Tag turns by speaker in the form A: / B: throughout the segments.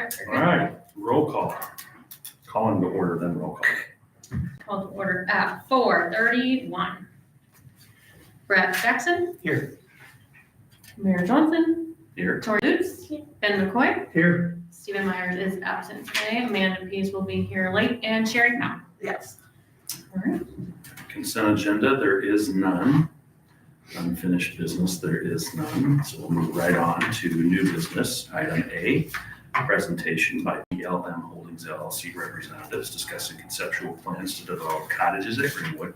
A: right, very
B: All
A: good.
B: right, roll call. Calling to order, then roll call.
A: Call to order at 4:31. Brett Jackson.
C: Here.
A: Mayor Johnson.
B: Here.
A: Tori Lutz. Ben McCoy.
C: Here.
A: Stephen Myers is absent today. Amanda Pease will be here late, and Sherry Powell.
C: Yes.
A: All right.
B: Consent agenda, there is none. Unfinished business, there is none. So we'll move right on to new business. Item A, presentation by BLM Holdings LLC representatives discussing conceptual plans to develop cottages at Greenwood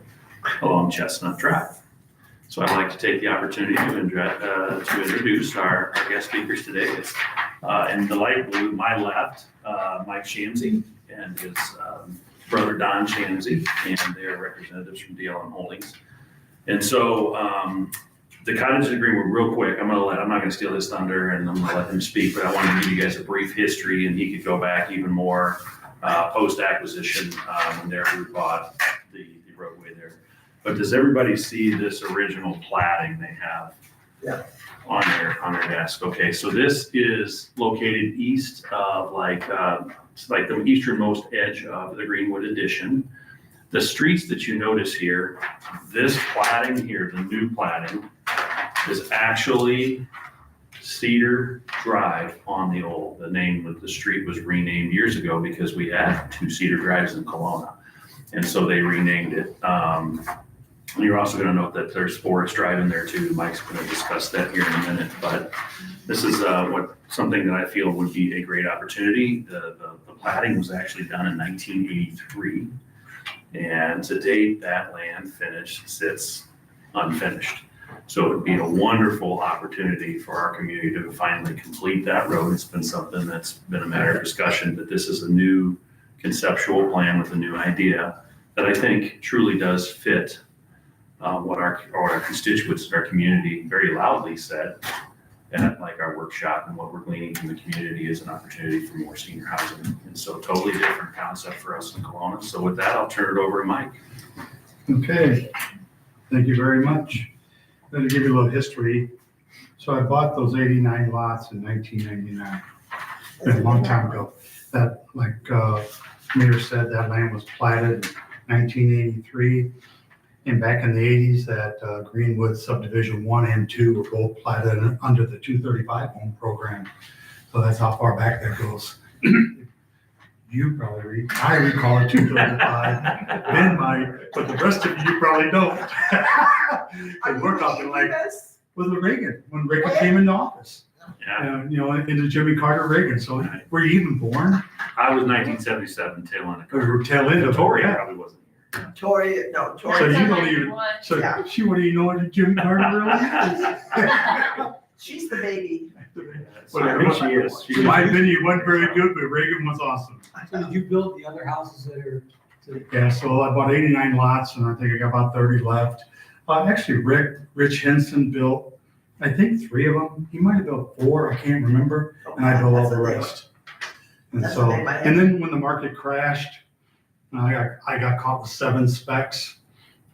B: along Chestnut Drive. So I'd like to take the opportunity to introduce our guest speakers today. It's in the light blue, my left, Mike Shamsey and his brother Don Shamsey, and they are representatives from BLM Holdings. And so the cottages at Greenwood, real quick, I'm not gonna steal his thunder and I'm gonna let him speak, but I want to give you guys a brief history and he could go back even more post-acquisition when their group bought the roadway there. But does everybody see this original platting they have?
C: Yeah.
B: On their desk? Okay, so this is located east of it's like the easternmost edge of the Greenwood addition. The streets that you notice here, this platting here, the new platting, is actually Cedar Drive on the old. The name of the street was renamed years ago because we had 2 Cedar Drives in Kelowna. And so they renamed it. And you're also gonna note that there's Forest Drive in there too. Mike's gonna discuss that here in a minute, but this is something that I feel would be a great opportunity. The platting was actually done in 1983. And to date, that land sits unfinished. So it would be a wonderful opportunity for our community to finally complete that road. It's been something that's been a matter of discussion, but this is a new conceptual plan with a new idea that I think truly does fit what our constituents, our community very loudly said at like our workshop, and what we're gleaning from the community is an opportunity for more senior housing. And so totally different concept for us in Kelowna. So with that, I'll turn it over to Mike.
D: Okay, thank you very much. Let me give you a little history. So I bought those 89 lots in 1999, a long time ago. That, like Mayor said, that land was platted in 1983. And back in the 80s, that Greenwood Subdivision 1 and 2 were both platted under the 235 home program. So that's how far back that goes. You probably I recall it 235, Ben might, but the rest of you probably don't. And we're talking like with Reagan, when Reagan came into office.
B: Yeah,
D: Into Jimmy Carter, Reagan. So were you even born?
B: I was 1977, tail end of
D: Or were tail end of
B: Tori
D: yeah.
B: probably wasn't here.
C: Tori.
D: So you don't even. So
C: Yeah.
D: she wouldn't even know what Jimmy Carter really is.
C: She's the baby.
B: So I think she is. She
D: My
B: is.
D: opinion wasn't very good, but Reagan was awesome.
E: So did you build the other houses that are?
D: Yeah, so I bought 89 lots and I think I got about 30 left. Actually, Rich Henson built, I think 3 of them. He might have built 4, I can't remember. And I built all the rest. And
C: That's
D: so,
C: the name I had.
D: and then when the market crashed, I got caught with 7 specs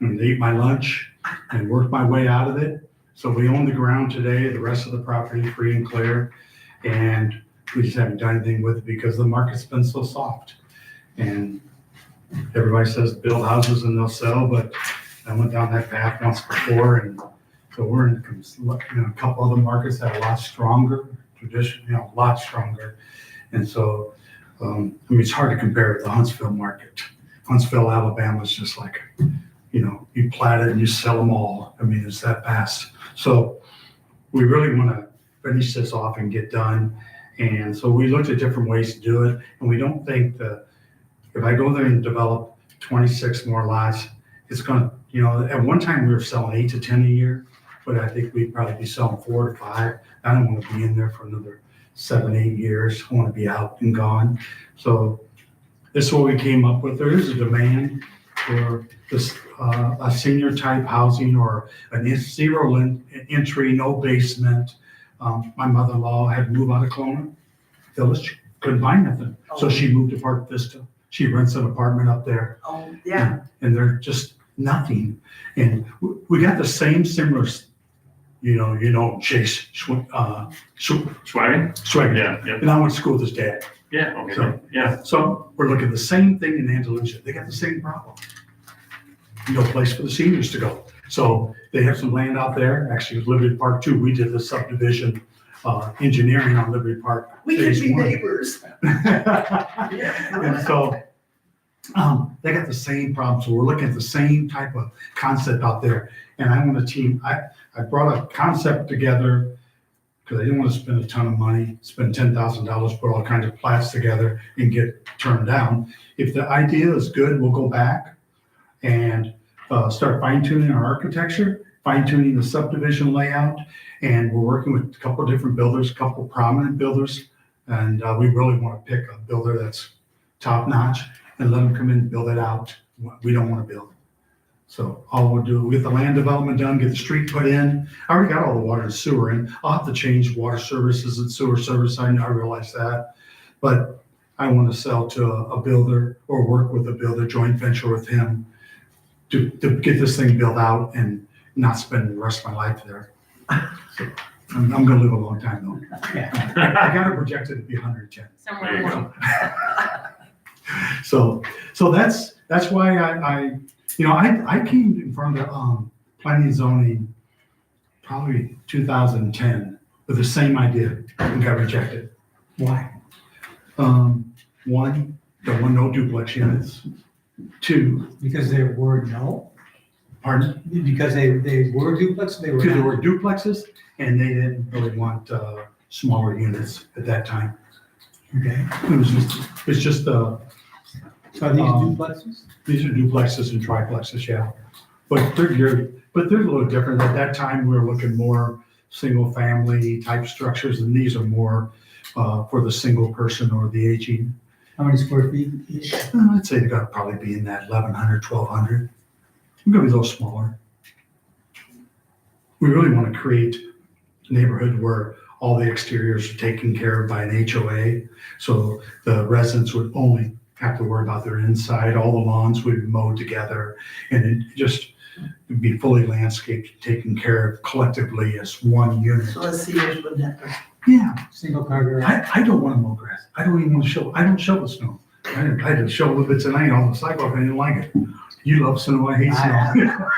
D: and ate my lunch and worked my way out of it. So we own the ground today, the rest of the property free and clear. And we just haven't done anything with it because the market's been so soft. And everybody says build houses and they'll sell, but I went down that path once before. And so we're in a couple other markets that are a lot stronger, a lot stronger. And so, it's hard to compare it to the Huntsville market. Huntsville, Alabama is just like, you plat it and you sell them all. It's that fast. So we really want to finish this off and get done. And so we looked at different ways to do it. And we don't think that if I go there and develop 26 more lots, it's going to, at one time we were selling 8 to 10 a year, but I think we'd probably be selling 4 to 5. I don't want to be in there for another 7, 8 years. I want to be out and gone. So this is what we came up with. There is a demand for this, a senior type housing or a zero entry, no basement. My mother-in-law had to move out of Kelowna Village, couldn't find nothing. So she moved to Park Vista. She rents an apartment up there.
C: Oh, yeah.
D: And they're just nothing. And we got the similar, Chase
B: Schwagen?
D: Schwager.
B: Yeah, yep.
D: And I went to school with his dad.
B: Yeah, okay,
D: So-
B: yeah.
D: So we're looking at the same thing in Andalusia. They got the same problem. No place for the seniors to go. So they have some land out there, actually with Liberty Park too. We did the subdivision, engineering on Liberty Park.
C: We could
D: phase
C: be
D: one.
C: neighbors.
D: And so, they got the same problem, so we're looking at the same type of concept out there. And I want a team, I brought a concept together, because I didn't want to spend a ton of money, spend $10,000, put all kinds of plats together and get turned down. If the idea is good, we'll go back and start fine tuning our architecture, fine tuning the subdivision layout. And we're working with a couple of different builders, a couple of prominent builders. And we really want to pick a builder that's top notch and let them come in and build it out. We don't want to build. So all we'll do, we get the land development done, get the street put in. I already got all the water and sewer in. I'll have to change water services and sewer service. I realize that. But I want to sell to a builder or work with a builder, joint venture with him to get this thing built out and not spend the rest of my life there. So I'm gonna live a long time though. I got it projected to be 110.
A: Somewhere
B: There you
A: along.
B: go.
D: So that's why I came in front of planning and zoning probably 2010 with the same idea and got rejected.
E: Why?
D: One, there were no duplex units. Two,
E: Because they were no?
D: pardon?
E: Because they were duplex, they were
D: Because there
E: not?
D: were duplexes and they didn't really want smaller units at that time.
E: Okay.
D: It's just
E: So are these duplexes?
D: these are duplexes and triplexes, yeah. But they're a little different. At that time, we were looking more single family type structures, and these are more for the single person or the aging.
E: How many square feet each?
D: I'd say they gotta probably be in that 1,100, 1,200. We're gonna be a little smaller. We really want to create a neighborhood where all the exteriors are taken care of by an HOA. So the residents would only have to worry about their inside. All the lawns would be mowed together and it just would be fully landscaped, taken care of collectively as one unit.
C: So the seniors wouldn't have to.
D: Yeah,
E: Single car garage?
D: I don't want to mow grass. I don't even want to shovel. I don't shovel snow. I had to shovel a bit tonight on the sidewalk. I didn't like it. You love snow, I hate snow.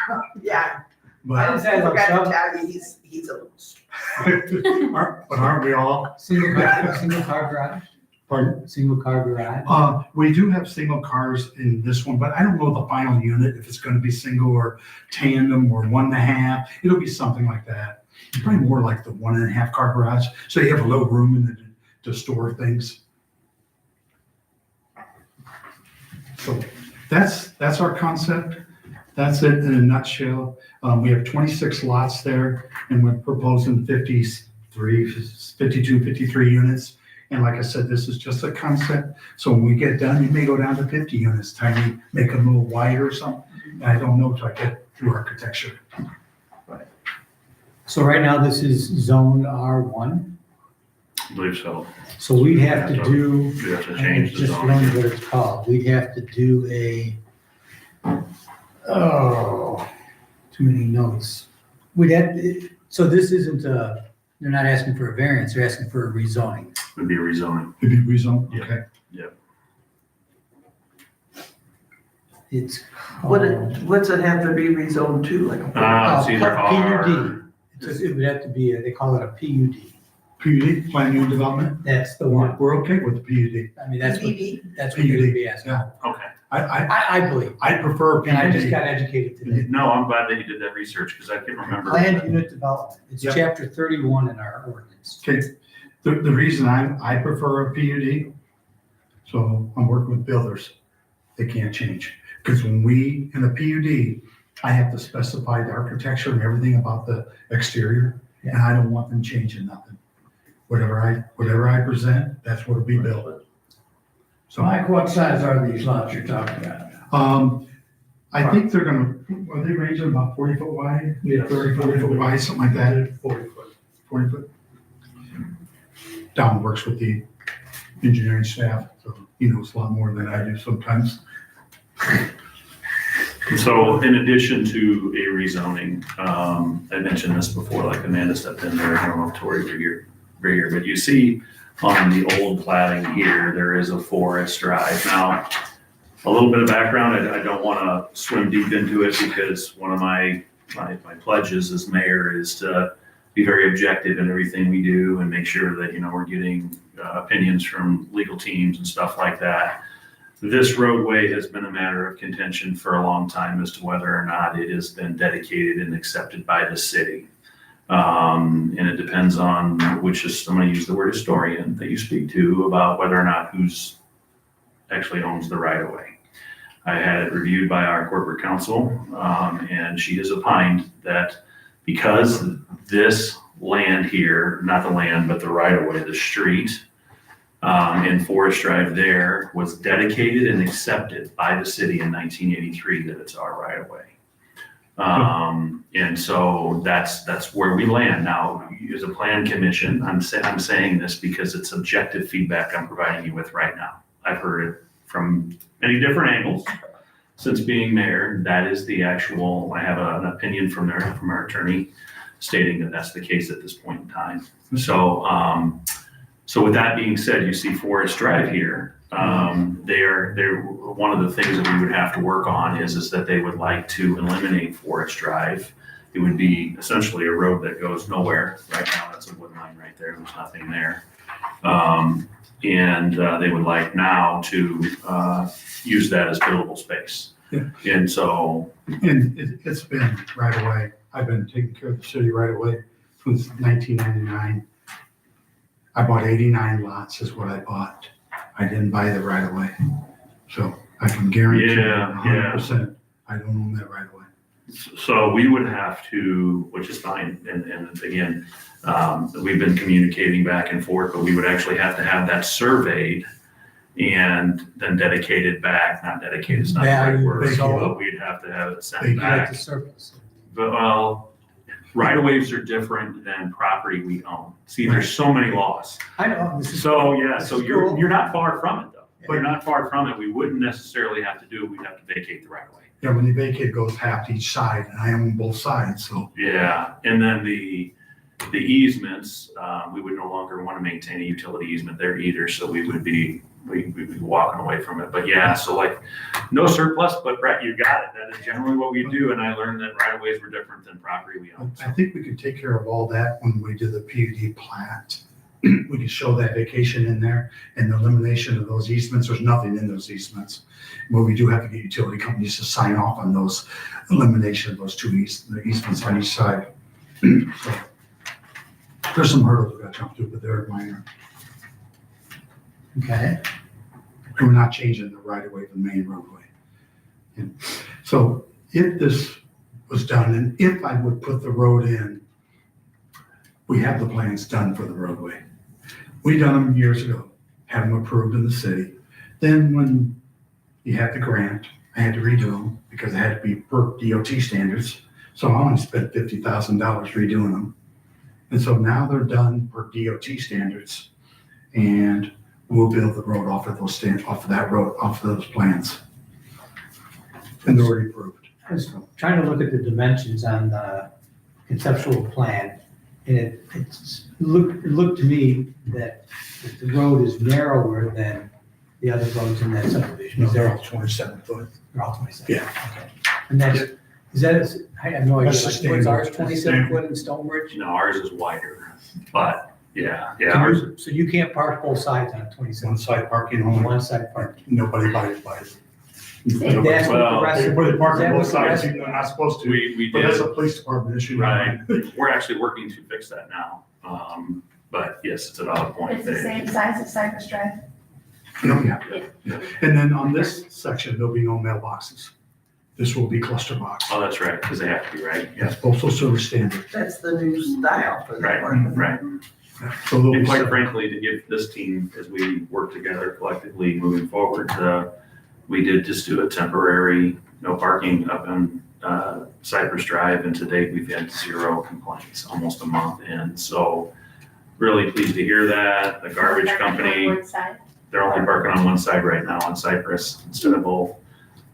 C: Yeah.
D: But
E: didn't say I love
C: forgot to
E: shovel.
C: tell you, he's a little.
D: aren't we all?
E: Single car garage?
D: Pardon?
E: Single car garage?
D: We do have single cars in this one, but I don't know the final unit, if it's gonna be single or tandem or 1.5. It'll be something like that. Probably more like the 1.5 car garage, so you have a little room in it to store things. So that's our concept. That's it in a nutshell. We have 26 lots there and we're proposing 52, 53 units. And like I said, this is just a concept. So when we get done, you may go down to 50 units, tiny, make them a little wider or something. I don't know till I get through architecture.
E: So right now, this is zone R1,
B: I believe so.
E: so we'd have to do,
B: We have to
E: I
B: change the
E: just
B: zone.
E: learned what it's called, we'd have to do too many notes. So this isn't they're not asking for a variance, they're asking for a rezoning.
B: Would be a rezoning.
D: It'd be rezoned,
B: Yeah.
D: okay?
E: It's
C: What's it have to be rezoned to, like a?
B: It's either R.
E: PUD. It would have to be, they call it a PUD.
D: PUD, plan unit development,
E: That's the one.
D: we're okay with the PUD.
E: I mean, that's what
C: PUD?
E: they would be asking.
D: Yeah.
B: Okay.
D: I
E: I believe,
D: prefer
E: and I just
D: PUD.
E: got educated today.
B: No, I'm glad that you did that research because I can't remember.
E: Planned unit development, it's
D: Yep.
E: chapter 31 in our ordinance.
D: Okay, the reason I prefer a PUD, so I'm working with builders, they can't change. Because when we, in a PUD, I have to specify the architecture and everything about the exterior, and I don't want them changing nothing. Whatever I present, that's what will be built. So,
F: Mike, what size are these lots you're talking about?
D: I think they're gonna, are they ranging about 40 foot wide, 30, 40 foot wide, something like that? 40 foot. Don works with the engineering staff, so he knows a lot more than I do sometimes.
B: So in addition to a rezoning, I mentioned this before, like Amanda stepped in there, I don't know if Tori were here, but you see on the old plating here, there is a Forest Drive. Now, a little bit of background, I don't want to swim deep into it because one of my pledges as mayor is to be very objective in everything we do and make sure that, we're getting opinions from legal teams and stuff like that. This roadway has been a matter of contention for a long time as to whether or not it has been dedicated and accepted by the city. And it depends on I'm going to use the word historian that you speak to about whether or not who's actually owns the right of way. I had it reviewed by our corporate counsel, and she has opined that because this land here, not the land, but the right of way, the street, in Forest Drive there was dedicated and accepted by the city in 1983 that it's our right of way. And so that's where we land now. As a plan commission, I'm saying this because it's objective feedback I'm providing you with right now. I've heard it from many different angles since being mayor. That is the actual, I have an opinion from our attorney stating that that's the case at this point in time. So with that being said, you see Forest Drive here. They're one of the things that we would have to work on is that they would like to eliminate Forest Drive. It would be essentially a road that goes nowhere. Right now, that's a wood line right there. There's nothing there. And they would like now to use that as buildable space.
D: Yeah.
B: And so.
D: And it's been right away. I've been taking care of the city right away since 1999. I bought 89 lots is what I bought. I didn't buy the right of way. So I can guarantee 100% I don't own that right of way.
B: So we would have to, which is fine, and again, we've been communicating back and forth, but we would actually have to have that surveyed and then dedicated back, not dedicated, it's not the right word, but we'd have to have it sent back.
E: The surface.
B: But, well, right-of-ways are different than property we own. See, there's so many laws.
E: I know.
B: So you're not far from it though. You're not far from it. We wouldn't necessarily have to do it. We'd have to vacate the right-of-way.
D: Yeah, when you vacate, it goes half to each side, and I own both sides, so.
B: Yeah, and then the easements, we would no longer want to maintain a utility easement there either, so we'd be walking away from it. But yeah, so like, no surplus, but Brett, you got it. That is generally what we do, and I learned that right-of-ways were different than property we own.
D: I think we could take care of all that when we do the PUD plat. We could show that vacation in there and the elimination of those easements. There's nothing in those easements. But we do have to get utility companies to sign off on those elimination of those two easements on each side. So there's some hurdles we got to jump through, but they're minor.
E: Okay.
D: We're not changing the right of way of the main roadway. And so if this was done, and if I would put the road in, we have the plans done for the roadway. We done them years ago, had them approved in the city. Then when you had the grant, I had to redo them because it had to be per DOT standards. So I only spent $50,000 redoing them. And so now they're done per DOT standards, and we'll build the road off of those plans. And they're already approved.
E: I was trying to look at the dimensions on the conceptual plan, and it looked to me that the road is narrower than the other roads in that subdivision.
D: No,
E: Is
D: they're
E: there,
D: all 27 foot.
E: they're all 27?
D: Yeah.
E: Okay. And I have no idea.
D: That's the
E: What's
D: standard.
E: ours, 27 foot in Stonebridge?
B: No, ours is wider, but yeah,
E: Can
B: ours.
E: you- So you can't park both sides on 27?
D: One side parking
E: On
D: only.
E: one side parking.
D: Nobody buys it.
E: That's what the rest
D: They
E: of.
D: put it park
E: is that
D: on
E: what
D: both
E: the rest-
D: sides, you're not supposed to,
B: We
D: but that's
B: did,
D: a police department issue.
B: right. We're actually working to fix that now. But yes, it's a valid point.
G: It's the same size as Cypress Drive.
D: Oh, yeah. And then on this section, there'll be no mailboxes. This will be cluster box.
B: Oh, that's right, because they have to be, right?
D: Yes, postal service standard.
C: That's the new style for the
B: Right,
C: department.
B: right.
D: So they'll
B: And
D: be
B: quite
D: separate.
B: frankly, to give this team, as we work together collectively moving forward, we did just do a temporary no parking up on Cypress Drive, and to date, we've had 0 complaints, almost a month in. So really pleased to hear that. The garbage company,
G: One side.
B: they're only parking on one side right now on Cypress instead of both.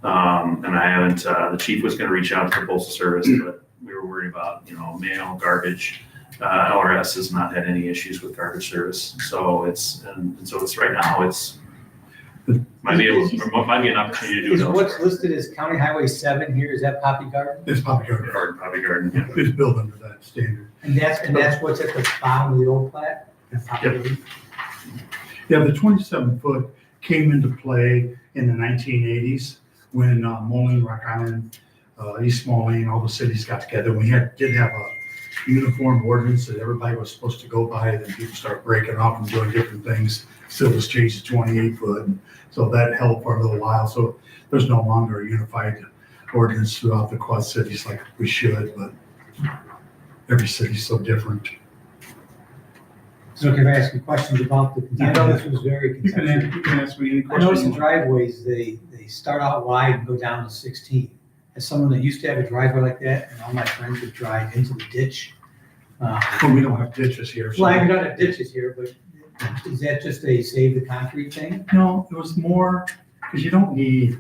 B: And I haven't, the chief was gonna reach out to the postal service, but we were worried about, mail, garbage. LRS has not had any issues with garbage service. So it's right now, might be an opportunity to do it
E: Is what's
B: elsewhere.
E: listed as County Highway 7 here, is that Poppy Garden?
D: It's Poppy Garden.
B: Poppy Garden, yeah.
D: It's built under that standard.
E: And that's what's at the bottom of the old plat? Poppy
B: Yep.
E: Garden?
D: Yeah, the 27-foot came into play in the 1980s when Moline, Rock Island, East Moline, all the cities got together. We did have a uniform ordinance that everybody was supposed to go by, then people start breaking off and doing different things. Still was changed to 28 foot, so that held for a little while. So there's no longer a unified ordinance throughout the Quad Cities like we should, but every city's so different.
E: So if I ask you questions about I know this was very
D: You can
E: conceptual.
D: ask me any
E: I noticed
D: questions.
E: the driveways, they start out wide and go down to 16. As someone that used to have a driveway like that, and all my friends would drive into the ditch.
D: Well, we don't have ditches here. so-
E: Well, I've got ditches here, but is that just a save the concrete thing?
D: No, it was more, because you don't need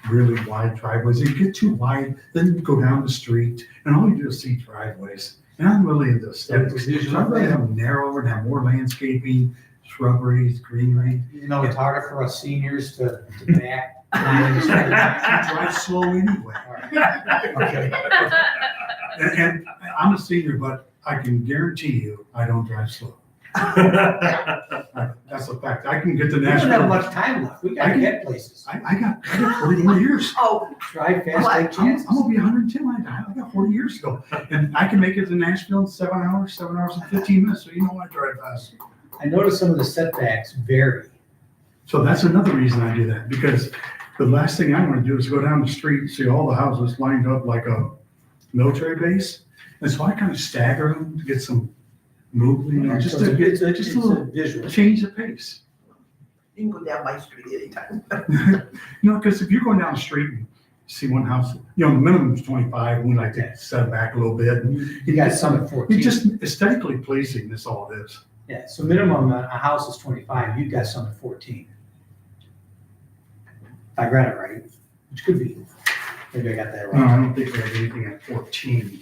D: really wide driveways. If you get too wide, then you go down the street and all you do is see driveways. And I'm really into aesthetics. So I'd rather have them narrower and have more landscaping, shrubberies, greenery.
E: You know, it's harder for us seniors to back. line in the street.
D: I drive slow anyway.
E: All right. Okay.
D: And I'm a senior, but I can guarantee you, I don't drive slow. That's a fact. I can get to
E: We don't have
D: Nashville.
E: much time left. We gotta get places.
D: I got 40 more years.
C: Oh,
E: Drive fast,
C: What?
E: take
D: I'm
E: chances.
D: gonna be 110. I got 40 years to go. And I can make it to Nashville in 7 hours and 15 minutes. So you know I drive fast.
E: I noticed some of the setbacks vary.
D: So that's another reason I do that, because the last thing I want to do is go down the street and see all the houses lined up like a military base. And so I kind of stagger them to get some movement, you know, just
E: So
D: to get,
E: it's a
D: just a little
E: visual.
D: change the pace.
C: you can go down my street anytime.
D: You know, because if you're going down the street and see one house, you know, the minimum is 25, and we like to set back a little bit. And
E: You got some at 14.
D: it's just aesthetically pleasing, that's all it is.
E: Yeah, so minimum, a house is 25, you got some at 14. If I read it right, which could be, maybe I got that
D: No, I
E: wrong.
D: don't think we have anything at 14.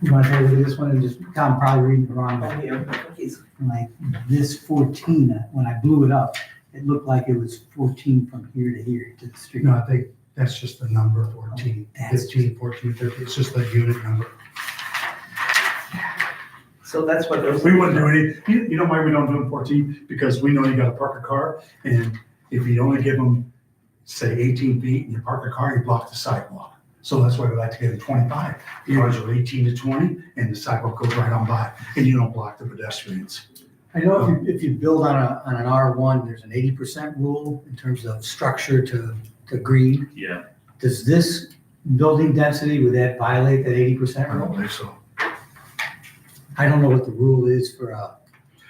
E: You want to take a look at this one and just, Tom probably reading it wrong,
C: Oh,
E: but
C: yeah, he's,
E: like this 14, when I blew it up, it looked like it was 14 from here to here to the street.
D: No, I think that's just the number 14,
E: That's
D: 15, 14, 15, it's just the unit number.
C: so that's what those.
D: We wouldn't do any, you know why we don't do them 14? Because we know you gotta park a car, and if you only give them, say, 18 feet, and you park a car, you block the sidewalk. So that's why we like to get them 25. Cars are 18 to 20, and the sidewalk goes right on by, and you don't block the pedestrians.
E: I know if you build on an R1, there's an 80% rule in terms of structure to green.
B: Yeah,
E: Does this building density, would that violate that 80%
D: I don't
E: rule?
D: believe so.
E: I don't know what the rule is for a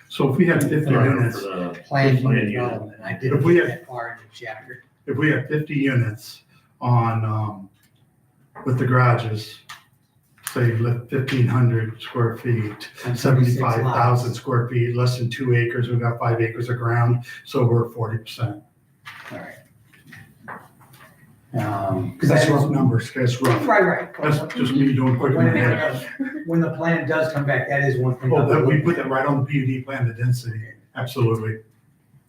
D: So if we have 50
B: for
D: units,
B: the,
E: planned
B: Plan
E: unit
B: unit.
E: development. I didn't
D: If we
E: get
D: have-
E: that far in the chapter.
D: if we have 50 units on, with the garages, say 1,500 square feet,
E: On 76 lots.
D: 75,000 square feet, less than 2 acres, we've got 5 acres of ground, so we're 40%.
E: All right. Because
D: Because that's rough numbers, that's rough.
E: Right.
D: That's just me doing quick in my head.
E: When the plan does come back, that is one thing.
D: Oh, that, we put that right on the PUD plan, the density, absolutely.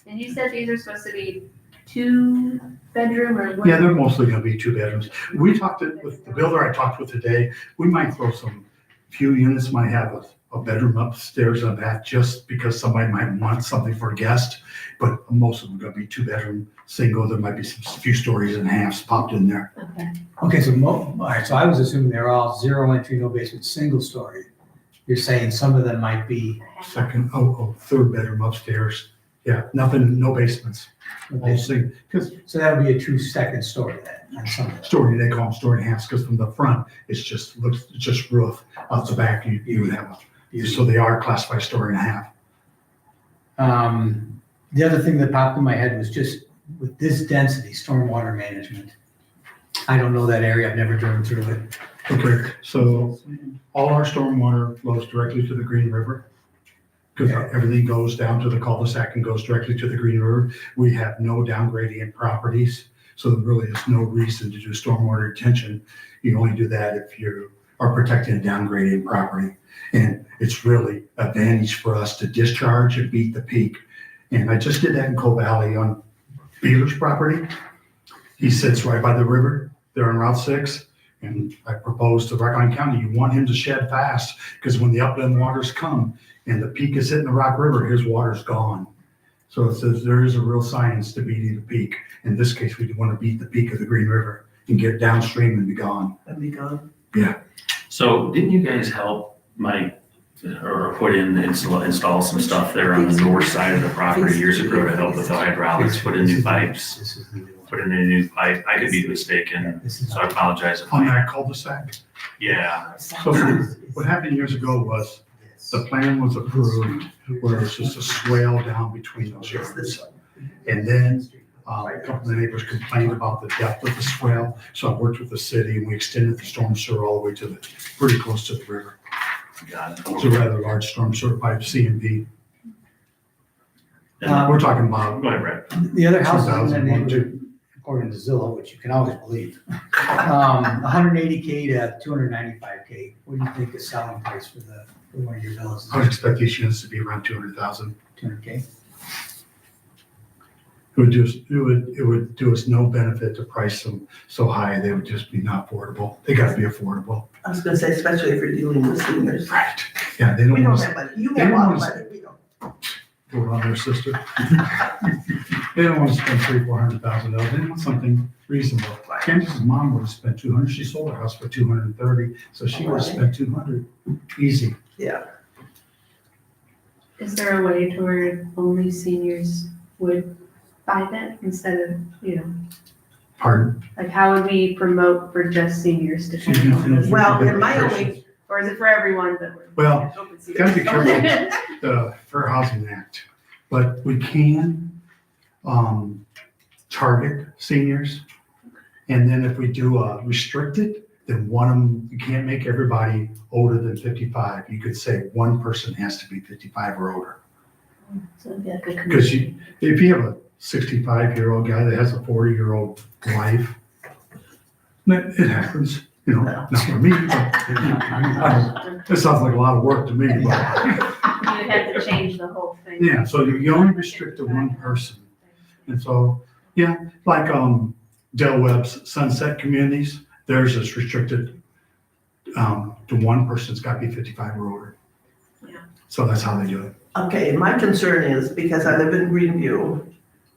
A: And you said these are supposed to be 2-bedroom or what?
D: Yeah, they're mostly gonna be 2 bedrooms. We talked with the builder I talked with today, we might throw some, few units might have a bedroom upstairs and a bath, just because somebody might want something for a guest. But most of them are gonna be 2-bedroom, single, there might be some few stories and halves popped in there.
A: Okay.
E: Okay, so, all right, so I was assuming they're all 0 entry, no basement, single story. You're saying some of them might be
D: Second, 3rd bedroom upstairs, yeah, nothing, no basements.
E: no
D: All
E: basement.
D: because
E: So that would be a true second story then, on some of them.
D: story, they call them story and a half, because from the front, it's just roof. Out the back, you would have so they are classified story and a half.
E: The other thing that popped in my head was just with this density, stormwater management. I don't know that area, I've never driven through it.
D: Okay, so all our stormwater flows directly to the Green River. Because everything goes down to the cul-de-sac and goes directly to the Green River. We have no down gradient properties, so there really is no reason to do stormwater retention. You only do that if you're are protecting and downgrading property. And it's really advantage for us to discharge and beat the peak. And I just did that in Coal Valley on Beeler's property. He sits right by the river. They're on Route 6. And I proposed to Rockland County, you want him to shed fast, because when the upland waters come and the peak is hitting the Rock River, his water's gone. So it says there is a real science to beating the peak. In this case, we want to beat the peak of the Green River and get downstream and be gone.
C: And be gone.
B: So didn't you guys help Mike or put in, install some stuff there on the north side of the property years ago to help with the hydraulics, put in new pipes,
E: This is the new one.
B: put in a new pipe? I could be mistaken,
E: This is
B: so I apologize. if
D: On
B: I-
D: that cul-de-sac.
B: Yeah,
D: So what happened years ago was the plan was approved where it's just a swale down between those
C: It's this
D: yards.
C: one.
D: And then a couple of neighbors complained about the depth of the swale. So I worked with the city and we extended the storm sewer all the way to pretty close to the river.
B: got
D: It's a rather large storm sewer pipe, C&D.
B: it.
D: We're talking about,
B: Go ahead, Brett.
E: The other houses in the
D: 2001,
E: neighborhood, according to Zillow, which you can always believe, 180K to 295K. What do you think is selling price for one of your villas?
D: I would expect these units to be around 200,000.
E: 200K?
D: It would do us no benefit to price them so high, they would just be not affordable. They gotta be affordable.
C: I was gonna say, especially if you're dealing with seniors.
D: Right. Yeah, they
C: We
D: don't
C: don't
D: want
C: have money. You
D: they
C: have a
D: don't
C: lot of
D: want
C: money. We don't.
D: to go on their sister. They don't want to spend $300,000-400,000. They want something reasonable. Candace's mom would have spent 200. She sold her house for 230, so she would have spent 200 easy.
C: Yeah.
H: Is there a way to where only seniors would buy that instead of,
D: Pardon?
H: like how would we promote for just seniors to kind of own this?
C: Well, in my only,
H: Or is it for everyone that would?
D: Well,
H: open
D: gotta be
H: seniors?
D: The Fair Housing Act, but we can target seniors. And then if we do a restricted, then one of them, you can't make everybody older than 55. You could say one person has to be 55 or older.
H: So it'd be like a
D: Because
H: commission.
D: if you have a 65-year-old guy that has a 40-year-old wife, it happens, not for me, but it sounds like a lot of work to me. But,
H: You'd have to change the whole thing.
D: yeah, so you only restrict to one person. And so, yeah, like Del Webb's Sunset Communities, theirs is restricted to one person's got to be 55 or older.
H: Yeah.
D: So that's how they do it.
C: okay, my concern is because I live in Greenview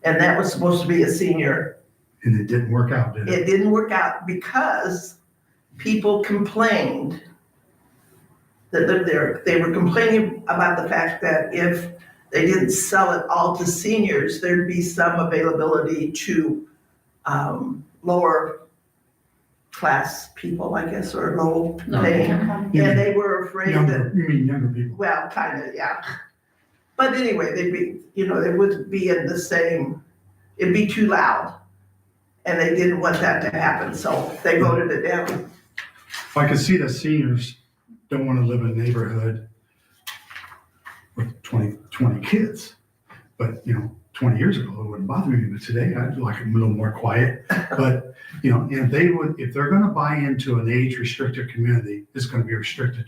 C: and that was supposed to be a senior.
D: And it didn't work out, did it?
C: It didn't work out because people complained that lived there. They were complaining about the fact that if they didn't sell it all to seniors, there'd be some availability to lower class people, I guess, or low paying. And they were afraid that,
D: You mean younger people?
C: well, kind of, yeah. But anyway, they'd be, they wouldn't be in the same, it'd be too loud. And they didn't want that to happen, so they voted it down.
D: I can see that seniors don't want to live in a neighborhood with 20 kids. But, 20 years ago, it wouldn't bother me, but today I'd like it a little more quiet. But, and if they're going to buy into an age-restricted community, it's going to be restricted.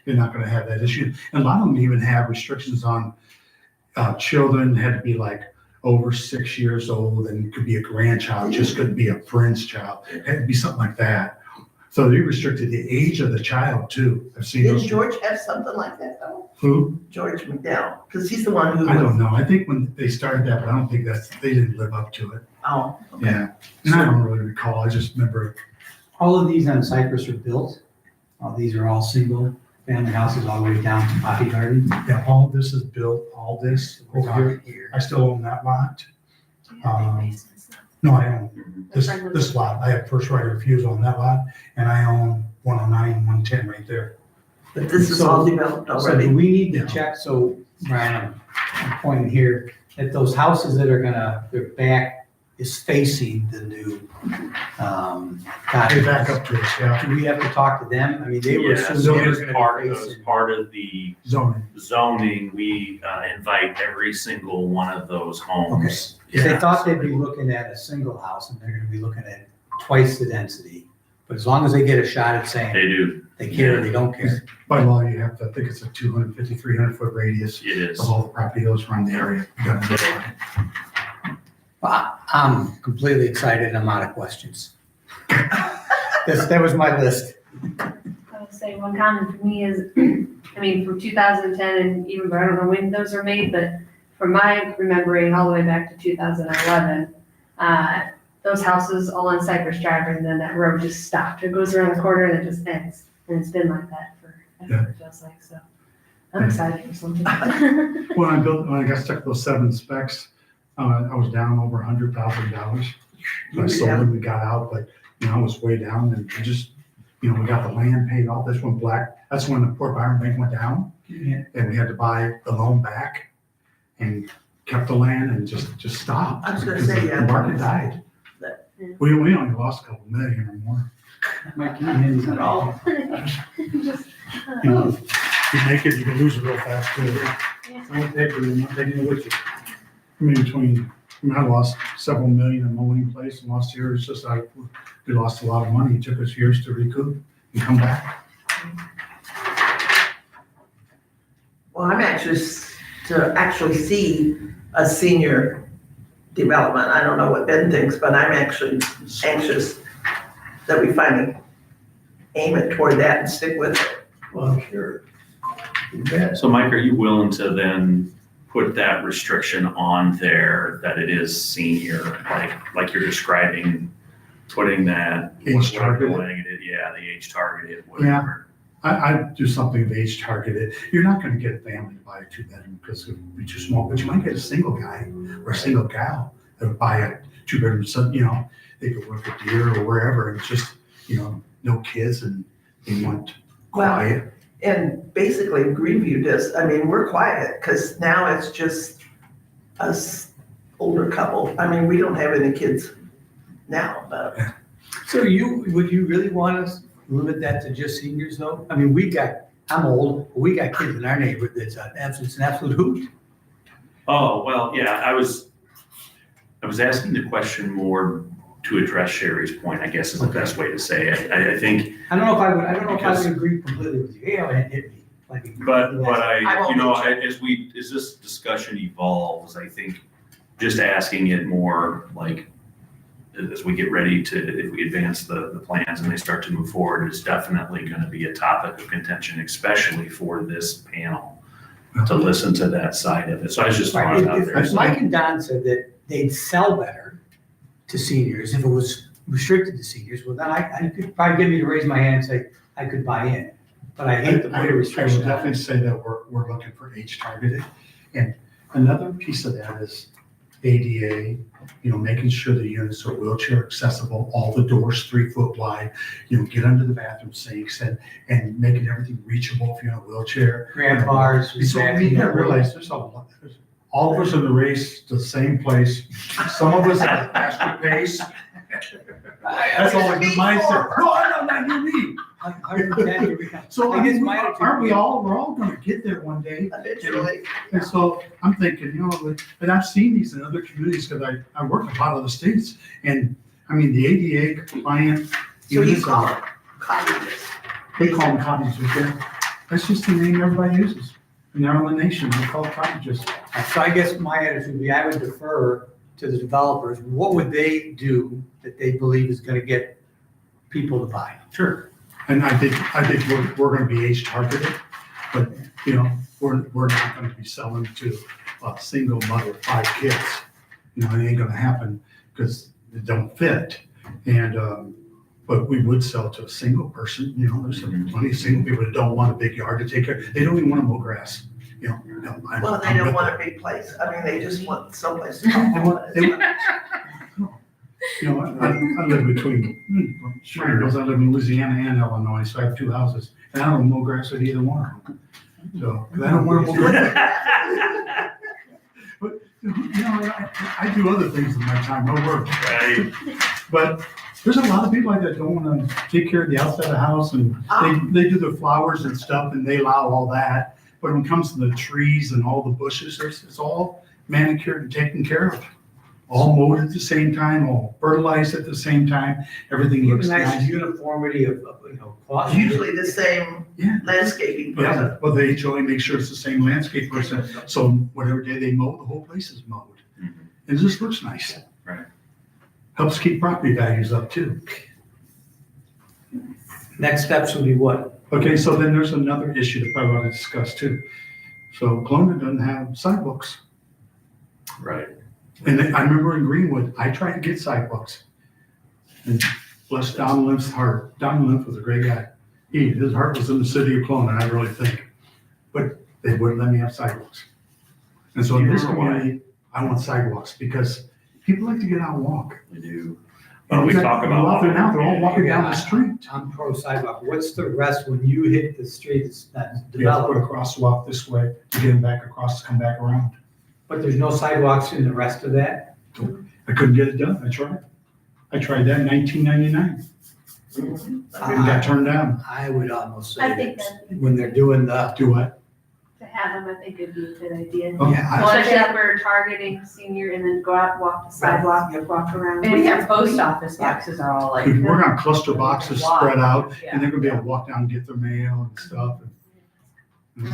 D: You're not going to have that issue. And a lot of them even have restrictions on children had to be like over 6 years old and it could be a grandchild, just couldn't be a friend's child. It had to be something like that. So they restricted the age of the child too. I've seen
C: Didn't
D: those.
C: George have something like that though?
D: Who?
C: George McDowell, because he's the one who
D: I don't
C: was,
D: know. I think when they started that, but I don't think they didn't live up to it.
C: oh, okay.
D: Yeah. And I don't really recall. I just remember,
E: All of these on Cypress are built. These are all single family houses all the way down to Poppy Garden.
D: yeah, all this is built, all this
E: We're
D: over here.
E: talking here.
D: I still own that lot. No, I own this lot. I have first right of refusal on that lot and I own 109 and 110 right there.
C: But this is all developed
E: So do
C: already.
E: we need to
D: Yeah.
E: check, so Brian, I'm pointing here, that those houses that are their back is facing the new,
D: They back up to us, yeah.
E: Do we have to talk to them? I mean, they were
B: Yeah,
E: assuming
B: so
E: they were
B: as
E: gonna
B: part
E: be
B: of,
E: facing.
B: part of the
D: Zoning.
B: zoning, we invite every single one of those homes.
E: Because they
B: Yeah.
E: thought they'd be looking at a single house and they're gonna be looking at twice the density. But as long as they get a shot at saying,
B: They do.
E: They care or they don't care.
D: By law, you have to, I think it's a 250, 300-foot radius
B: It is.
D: of all the property owners around the area. You gotta notify.
E: I'm completely excited. I'm out of questions. That was my list.
H: I would say one comment for me is, I mean, from 2010 and even, I don't know when those are made, but from my remembering all the way back to 2011, those houses all on Cypress Drive, and then that road just stopped. It goes around the corner and it just ends. And it's been like that forever, it feels like, so. I'm excited for something.
D: When I got stuck with those 7 specs, I was down over $100,000. So I sold them, we got out, but, I was way down and we just, we got the land paid off. This one black, that's when the Port Byron Bank went down.
E: Yeah.
D: And we had to buy the loan back and kept the land and just stopped.
C: I was gonna
D: because
C: say, yeah.
D: The market died. We only lost a couple million or more.
E: My hands at all.
H: Just,
D: You make it, you can lose it real fast too. Don't take it, you're not taking it with you. I lost several million in mowing place and lost years, just like, we lost a lot of money. It took us years to recoup and come back.
C: Well, I'm anxious to actually see a senior development. I don't know what Ben thinks, but I'm actually anxious that we finally aim it toward that and stick with it.
F: Well, sure. You bet.
B: So Mike, are you willing to then put that restriction on there that it is senior, like you're describing, putting that?
D: Age targeted?
B: Yeah, the age targeted, whatever.
D: I'd do something of age targeted. You're not gonna get a family to buy a 2-bedroom because it would be too small, but you might get a single guy or a single gal that would buy a 2-bedroom, so, they could work at Deere or wherever, and it's just, no kids and they want quiet.
C: And basically Greenview does, we're quiet because now it's just us older couple. We don't have any kids now, but
E: So would you really want us to limit that to just seniors though? I'm old, but we got kids in our neighborhood that's an absolute hoot.
B: Oh, well, yeah, I was asking the question more to address Sherry's point, I guess is the best way to say it. I think,
E: I don't know if I would agree completely with you. Hit me.
B: but
C: I won't
B: as this discussion evolves, I think just asking it more like, as we get ready if we advance the plans and they start to move forward, is definitely going to be a topic of contention, especially for this panel, to listen to that side of it. So I was just throwing it out there.
E: If Mike and Don said that they'd sell better to seniors if it was restricted to seniors, well, then I could probably get me to raise my hand and say I could buy in. But I hate to put a
D: I would
E: restriction on
D: definitely
E: it.
D: say that we're looking for age targeted. And another piece of that is ADA, making sure the units are wheelchair accessible, all the doors 3 foot wide, get under the bathroom sinks and making everything reachable if you're in a wheelchair.
E: Grab bars.
D: So you gotta realize there's all of us in the race, the same place. Some of us at a faster pace. That's always the mindset. No, not you, me. So
E: I guess my attitude-
D: we're all gonna get there one day.
C: eventually.
D: And so I'm thinking, and I've seen these in other communities because I work in a lot of the states. And the ADA compliant
C: So you
D: units
C: call
D: are,
C: it cottages.
D: they call them cottages. That's just the name everybody uses. In our nation, they call it cottages.
E: So I guess my attitude would be I would defer to the developers. What would they do that they believe is going to get people to buy?
D: Sure. And I think we're gonna be age targeted, but, we're not gonna be selling to a single mother of 5 kids. It ain't gonna happen because they don't fit. And, but we would sell to a single person, there's plenty of single people that don't want a big yard to take care. They don't even want to mow grass, No,
C: Well, they don't want a big place. They just want someplace to come.
D: I live between, I live in Louisiana and Illinois, so I have 2 houses, and I don't mow grass at either one of them. So, 'cause I don't want to mow grass. But, I do other things in my time, I work.
B: Right.
D: But there's a lot of people like that don't want to take care of the outside of the house, and they do the flowers and stuff, and they allow all that. But when it comes to the trees and all the bushes, it's all manicured and taken care of. all mowed at the same time, all fertilized at the same time, everything
E: Give
D: looks
E: a nice
D: nice.
E: uniformity of, quality.
C: Usually the same
D: Yeah.
C: landscaping person.
D: Yeah, well, the HOA makes sure it's the same landscape person, so whatever day they mow, the whole place is mowed.
B: Mhm.
D: It just looks nice.
B: Right.
D: Helps keep property values up too.
E: Next steps would be what?
D: Okay, so then there's another issue that I want to discuss too. So Kelowna doesn't have sidewalks.
B: Right.
D: And I remember in Greenwood, I tried to get sidewalks. And bless Don Lymp's heart. Don Limp was a great guy. His heart was in the city of Kelowna, I really think. But they wouldn't let me have sidewalks. And so in this
B: You remember why?
D: community, I want sidewalks because people like to get out and walk.
B: We do.
D: And
B: We talk about.
D: Go out there now, they're all walking down the street.
E: I'm pro sidewalk. What's the rest when you hit the street that's not
D: You have to put a
E: developed?
D: crosswalk this way to get them back across, to come back around.
E: But there's no sidewalks in the rest of that?
D: I couldn't get it done, I tried. I tried that in 1999. And got turned down.
E: I would almost
H: I
E: say
H: think
E: that when they're doing the,
D: Do what?
H: To have them, I think it'd be a good idea.
D: Oh,
E: Yeah,
D: I-
H: Well, especially if we're targeting senior and then go out, walk the sidewalk, walk around.
G: And our post office boxes are all like.
D: We work on cluster boxes spread out,
G: Yeah.
D: and they're gonna be able to walk down and get their mail and stuff.
B: You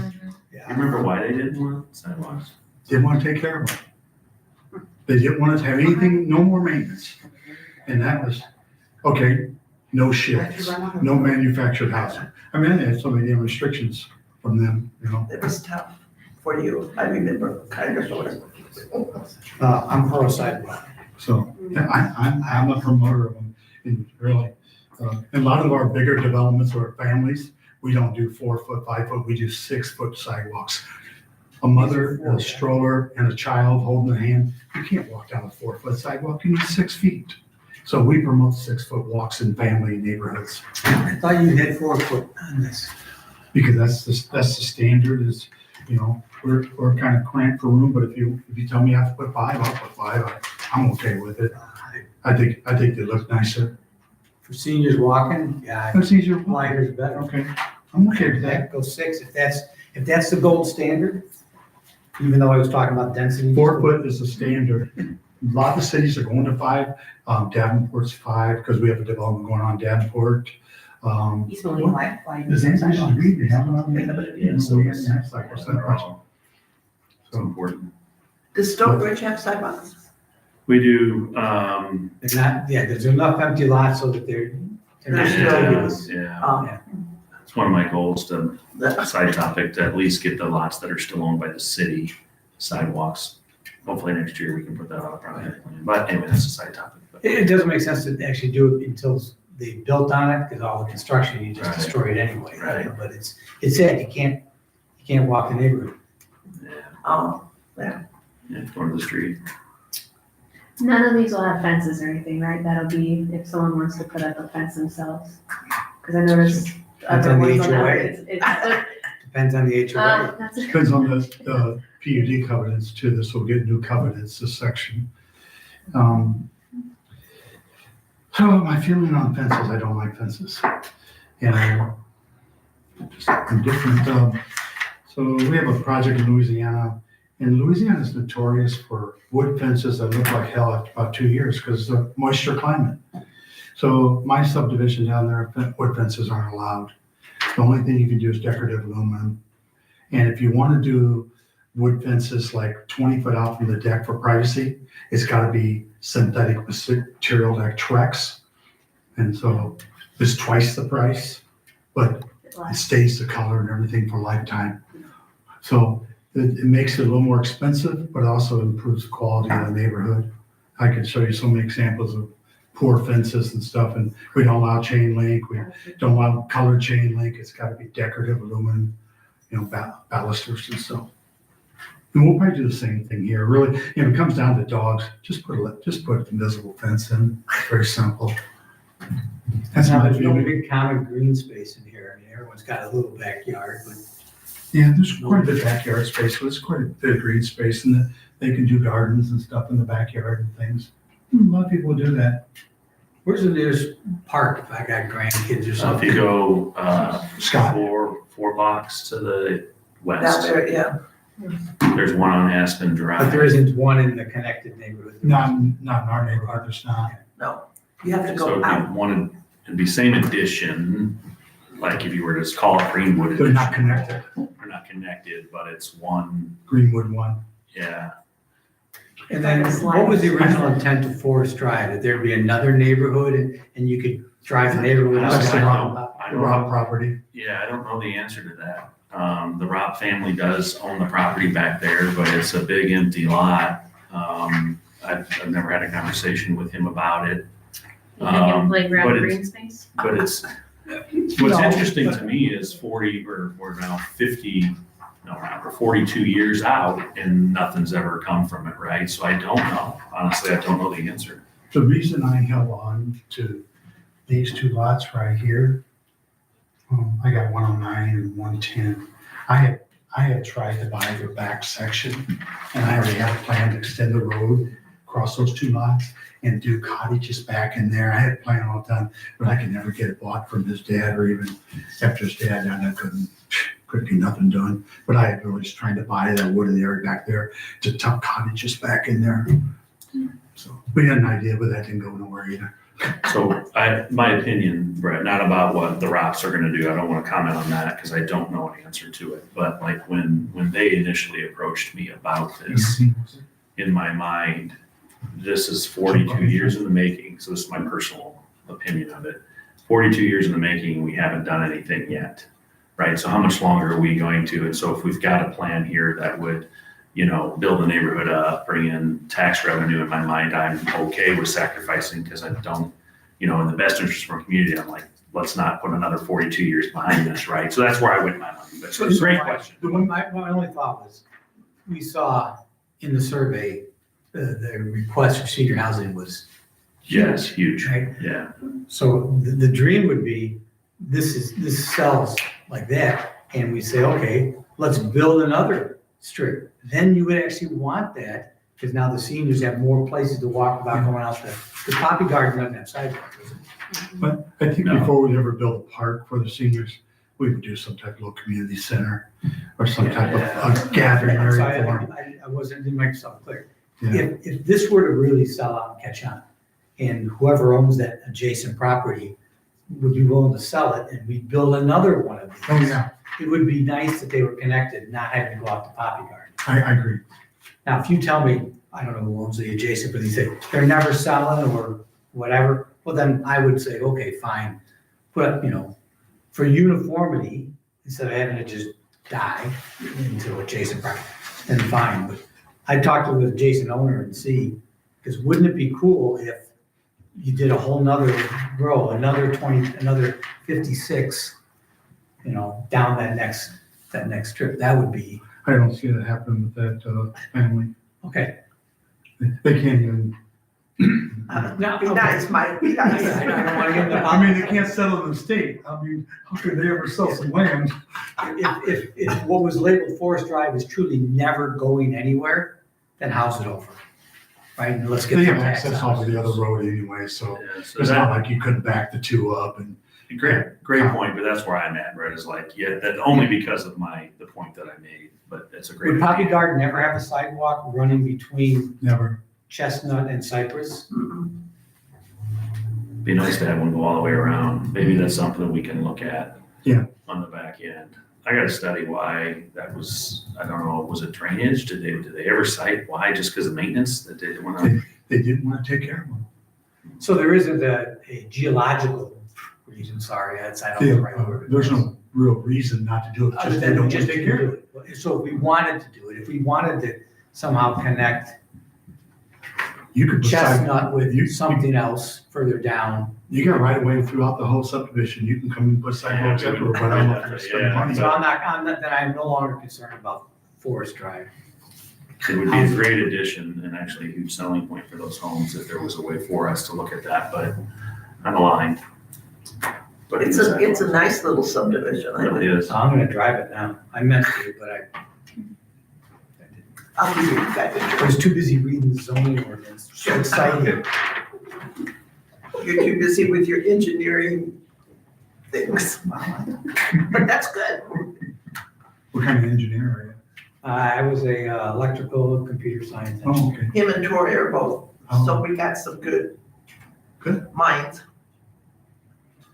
B: remember why they didn't want sidewalks?
D: Didn't want to take care of them. They didn't want us to have anything, no more maintenance. And that was, okay, no shifts, no manufactured housing. I mean, they had so many damn restrictions from them, you know.
C: It was tough for you, I remember, kind of, sort of.
E: I'm pro sidewalk.
D: So, yeah, I'm a promoter of them, and really, and a lot of our bigger developments or families, we don't do 4 foot, 5 foot, we do 6 foot sidewalks. A mother, a stroller, and a child holding a hand, you can't walk down a 4 foot sidewalk, you need 6 feet. So we promote 6 foot walks in family neighborhoods,
E: I thought you had 4 foot on this.
D: because that's the standard is, you know, we're kind of cramped for room, but if you tell me I have to put 5, I'll put 5, I'm okay with it. I think they look nicer.
E: For seniors walking, yeah,
D: It's easier.
E: wider is better.
D: Okay, I'm okay with that.
E: That goes 6, if that's the gold standard, even though I was talking about density.
D: 4 foot is the standard. A lot of cities are going to 5. Davenport's 5 because we have a development going on in Davenport.
G: He's really like.
D: Does anybody on Reed, they have it on there?
B: Yeah, so
D: We have sidewalks that much.
B: It's important.
C: Does Stonebridge have sidewalks?
B: We do,
E: They're not, yeah, there's enough empty lots so that they're not
C: They're
E: contiguous.
B: yeah, it's one of my goals to,
C: The-
B: side topic, to at least get the lots that are still owned by the city sidewalks. Hopefully next year we can put that on a project plan, but anyway, that's a side topic. But
E: It doesn't make sense to actually do it until they built on it, because all the construction, you just
B: Right.
E: destroy it anyway.
B: Right.
E: But it's sad, you can't walk the neighborhood.
B: Yeah,
C: Oh,
B: yeah, going to the street.
H: None of these will have fences or anything, right? That'll be if someone wants to put up a fence themselves. Because I noticed
E: Depends
H: other
E: on the
H: ones on
E: HOA.
H: that, it's,
E: Depends on the HOA.
H: that's.
D: Depends on the PUD covenants too. This will get new covenants, this section. So my feeling on fences, I don't like fences. And I'm different. So we have a project in Louisiana, and Louisiana is notorious for wood fences that look like hell after about 2 years because of the moisture climate. So my subdivision down there, wood fences aren't allowed. The only thing you can do is decorative aluminum. And if you want to do wood fences like 20 foot out from the deck for privacy, it's got to be synthetic material like Trex. And so it's twice the price, but it stays the color and everything for lifetime. So it makes it a little more expensive, but also improves the quality of the neighborhood. I could show you so many examples of poor fences and stuff, and we don't allow chain link, we don't allow colored chain link, it's gotta be decorative aluminum, you know, balusters and stuff. And we'll probably do the same thing here, really, if it comes down to dogs, just put an invisible fence in, very simple. That's
E: Now,
D: my
E: there's no
D: feeling.
E: big common green space in here. I mean, everyone's got a little backyard, but
D: Yeah, there's quite a bit of backyard space, but it's quite a bit of green space, and they can do gardens and stuff in the backyard and things. A lot of people do that.
E: where's the nearest park if I got grandkids or
B: So if
E: something?
B: you go,
D: Scott.
B: four blocks to the
C: down
B: west,
C: there, yeah.
B: There's one on Aspen
E: But
B: Drive.
E: there isn't one in the connected neighborhood.
D: Not in our neighborhood, there's not.
C: No, you have to
B: So
C: go
B: if
C: out.
B: you wanted, it'd be same addition, like if you were to call it Greenwood.
D: They're not
B: addition.
D: connected.
B: They're not connected, but it's one,
D: Greenwood one.
B: yeah.
E: And then what was the original intent of Forest Drive? That there'd be another neighborhood and you could drive the neighborhood
B: That's
E: outside?
B: the
D: I
B: don't
D: Rob
B: know.
D: property.
B: Yeah, I don't know the answer to that. The Rob family does own the property back there, but it's a big empty lot. I've never had a conversation with him about it.
A: You thinking
B: but
A: playground
B: it's-
A: green space?
B: But it's, what's
E: No,
B: interesting
E: but-
B: to me is 40, or we're now 50, no, we're 42 years out and nothing's ever come from it, right? So I don't know. Honestly, I don't know the answer.
D: The reason I held on to these two lots right here, I got 109 and 110. I had tried to buy their back section, and I already had a plan to extend the road across those two lots and do cottages back in there. I had a plan all done, but I could never get it bought from his dad, or even after his dad died, I couldn't get nothing done. But I was just trying to buy that wooded area back there to tuck cottages back in there. So we had an idea, but that didn't go nowhere either.
B: So my opinion, Brett, not about what the Rops are gonna do, I don't wanna comment on that, because I don't know an answer to it. But like when they initially approached me about this, in my mind, this is 42 years in the making, so this is my personal opinion of it. 42 years in the making, we haven't done anything yet, right? So how much longer are we going to? And so if we've got a plan here that would, build the neighborhood up, bring in tax revenue, in my mind, I'm okay with sacrificing, because I don't, in the best interest of our community, I'm like, let's not put another 42 years behind this, right? So that's where I went my mind, but it's a great question.
E: The one, my only thought was, we saw in the survey, the request for senior housing was
B: Yes, huge,
E: right?
B: yeah.
E: So the dream would be, this sells like that, and we say, okay, let's build another strip. Then you would actually want that, because now the seniors have more places to walk without going out the poppy garden doesn't have sidewalks, does it?
D: But I think
B: No.
D: before we ever build a park for the seniors, we would do some type of little community center or some type of a gathering
E: So
D: area for them.
E: didn't make myself clear.
D: Yeah.
E: If this were to really sell out and catch on, and whoever owns that adjacent property would be willing to sell it, and we build another one of these.
D: Oh, yeah,
E: It would be nice that they were connected, not having to go out to poppy garden.
D: I agree.
E: Now, if you tell me, I don't know who owns the adjacent, but you say they're never selling or whatever, well, then I would say, okay, fine. But, for uniformity, instead of having to just die into adjacent property, then fine. But I'd talk to the adjacent owner and see, because wouldn't it be cool if you did a whole nother row, another 56, down that next strip? That would be,
D: I don't see that happening with that family.
E: okay.
D: They can't even,
E: No,
C: Be
E: okay.
C: nice, Mike, be nice.
E: I don't wanna get in the-
D: I mean, they can't settle in the state. I mean, how could they ever sell some land?
E: If what was labeled Forest Drive is truly never going anywhere, then house it over, right? And let's get
D: They
E: some
D: have
E: tax
D: access
E: on
D: off of
E: it.
D: the other road anyway, so
B: Yeah, so
D: it's
B: that-
D: not like you couldn't back the two up and.
B: Great point, but that's where I'm at, Brett, is like, yeah, that only because of the point that I made, but it's a great.
E: Would Poppy
B: idea.
E: Garden ever have a sidewalk running between
D: Never.
E: Chestnut and Cypress?
C: Mm-mm.
B: Be nice to have one go all the way around. Maybe that's something that we can look at.
D: Yeah.
B: On the back end. I gotta study why that was, I don't know, was it drainage? Did they ever cite why? Just because of maintenance that they didn't want to?
D: They didn't want to take care of them.
E: So there isn't a geological reason, sorry, I don't know the right word.
D: There's no real reason not to do it,
E: Other
D: just they
E: than
D: don't
E: we
D: want to
E: just
D: take
E: didn't
D: care of
E: do
D: it.
E: it. So if we wanted to do it, if we wanted to somehow connect
D: You could put sidewalk,
E: Chestnut with
D: You-
E: something else further down,
D: you got right away throughout the whole subdivision. You can come and put sidewalks
B: Yeah,
D: everywhere, but I don't know if you're spending
B: yeah.
D: money.
E: so then I'm no longer concerned about Forest Drive.
B: It would be a great addition and actually a huge selling point for those homes if there was a way for us to look at that, but I'm aligned. But
C: It's a nice little subdivision.
B: It really is.
E: So I'm gonna drive it now. I meant to, but
C: I'll give you that
E: I
C: picture.
E: was too busy reading the zoning ordinance. So excited.
C: You're too busy with your engineering things. But that's good.
D: What kind of engineer are you?
E: I was a electrical computer science engineer.
D: Oh, okay.
C: Him and Troy are both, so
D: Oh,
C: we got some good.
D: Good.
C: Minds.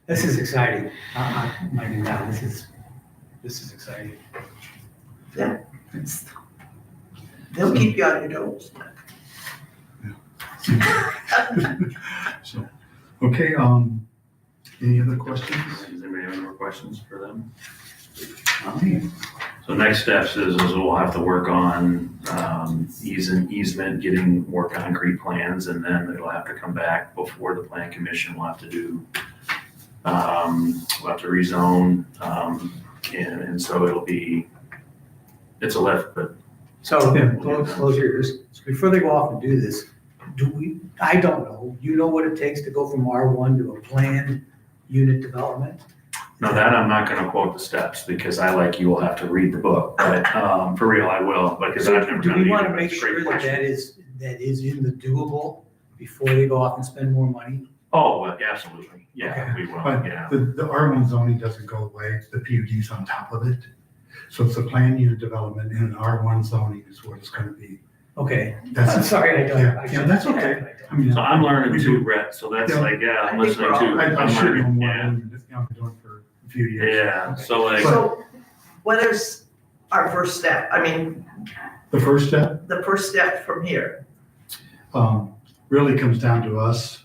E: This is exciting. I'm writing down, this is exciting.
C: They'll keep you on your toes.
D: So, okay, any other questions?
B: Does anybody have any more questions for them?
D: Okay.
B: So next steps is we'll have to work on easement, getting more concrete plans, and then it'll have to come back before the plan commission. We'll have to do, we'll have to rezone, and so it'll be, it's a lift, but
E: So,
D: Yeah.
E: close your ears. So before they go off and do this, I don't know, you know what it takes to go from R1 to a planned unit development?
B: no, that I'm not gonna quote the steps, because I, like you, will have to read the book, but for real, I will, because I've never
E: Do
B: done it.
E: we want
B: either,
E: to
B: but
E: make
B: it's a great
E: sure that
B: question.
E: that is in the doable before they go off and spend more money?
B: Oh, well, absolutely, yeah, we will,
D: But
B: yeah.
D: the R1 zoning doesn't go away, the PUD's on top of it. So it's a planned unit development in an R1 zoning is what it's gonna be.
E: Okay,
D: That's
E: I'm sorry, I don't.
D: Yeah,
E: I
D: yeah,
E: should-
D: that's okay. I mean,
B: So I'm learning
D: we
B: too,
D: do-
B: Brett, so that's
D: Yeah.
B: like, yeah, I'm
C: I think
B: listening
C: we're all-
B: too.
D: I
B: I'm
D: should know
B: learning,
D: more
B: yeah.
D: than, I've been doing it for a few years.
B: Yeah, so like,
C: So what is our first step? I mean,
D: The first step,
C: the first step from here.
D: really comes down to us,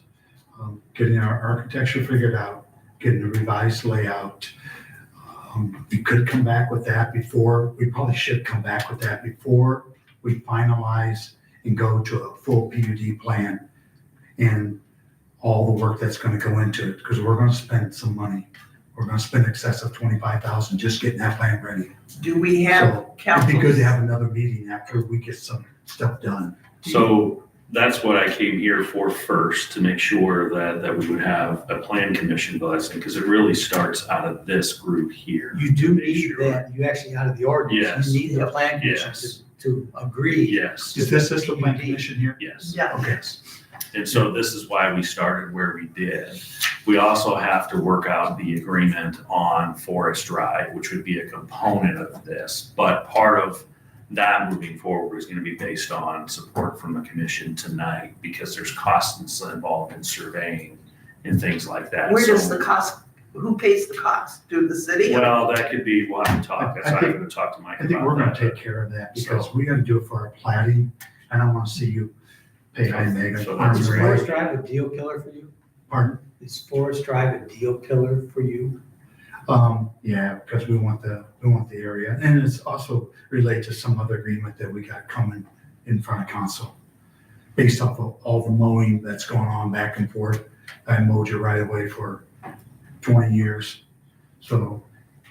D: getting our architecture figured out, getting a revised layout. We could come back with that before, we probably should come back with that before we finalize and go to a full PUD plan and all the work that's gonna go into it, because we're gonna spend some money. We're gonna spend excess of 25,000 just getting that plan ready.
C: Do we have
D: So it'd
C: council?
D: be good to have another meeting after we get some stuff done.
B: so that's what I came here for first, to make sure that we would have a plan commission blessing, because it really starts out of this group here.
E: You do
B: Make
E: need
B: sure.
E: that, you actually, out of the ordinance,
B: Yes.
E: you need the plan commission
B: Yes.
E: to agree.
B: Yes,
D: Is this the plan commission here?
B: yes.
C: Yeah,
D: Okay.
B: And so this is why we started where we did. We also have to work out the agreement on Forest Drive, which would be a component of this. But part of that moving forward is gonna be based on support from the commission tonight, because there's costs involved in surveying and things like that.
C: where does
B: So-
C: the cost, who pays the cost? Do the city?
B: Well, that could be, we'll have to talk, that's
D: I
B: why I'm
D: think-
B: gonna talk to Mike
D: I think
B: about
D: we're gonna
B: that.
D: take care of that because
B: So-
D: we gotta do it for our plating. I don't wanna see you pay high mega.
B: So
D: arms
E: Is
B: that's
D: race.
E: Forest Drive a deal killer for you?
D: Pardon?
E: Is Forest Drive a deal killer for you?
D: Yeah, because we want the area. And it's also related to some other agreement that we got coming in front of council. Based off of all the mowing that's going on back and forth. I mowed your right away for 20 years. So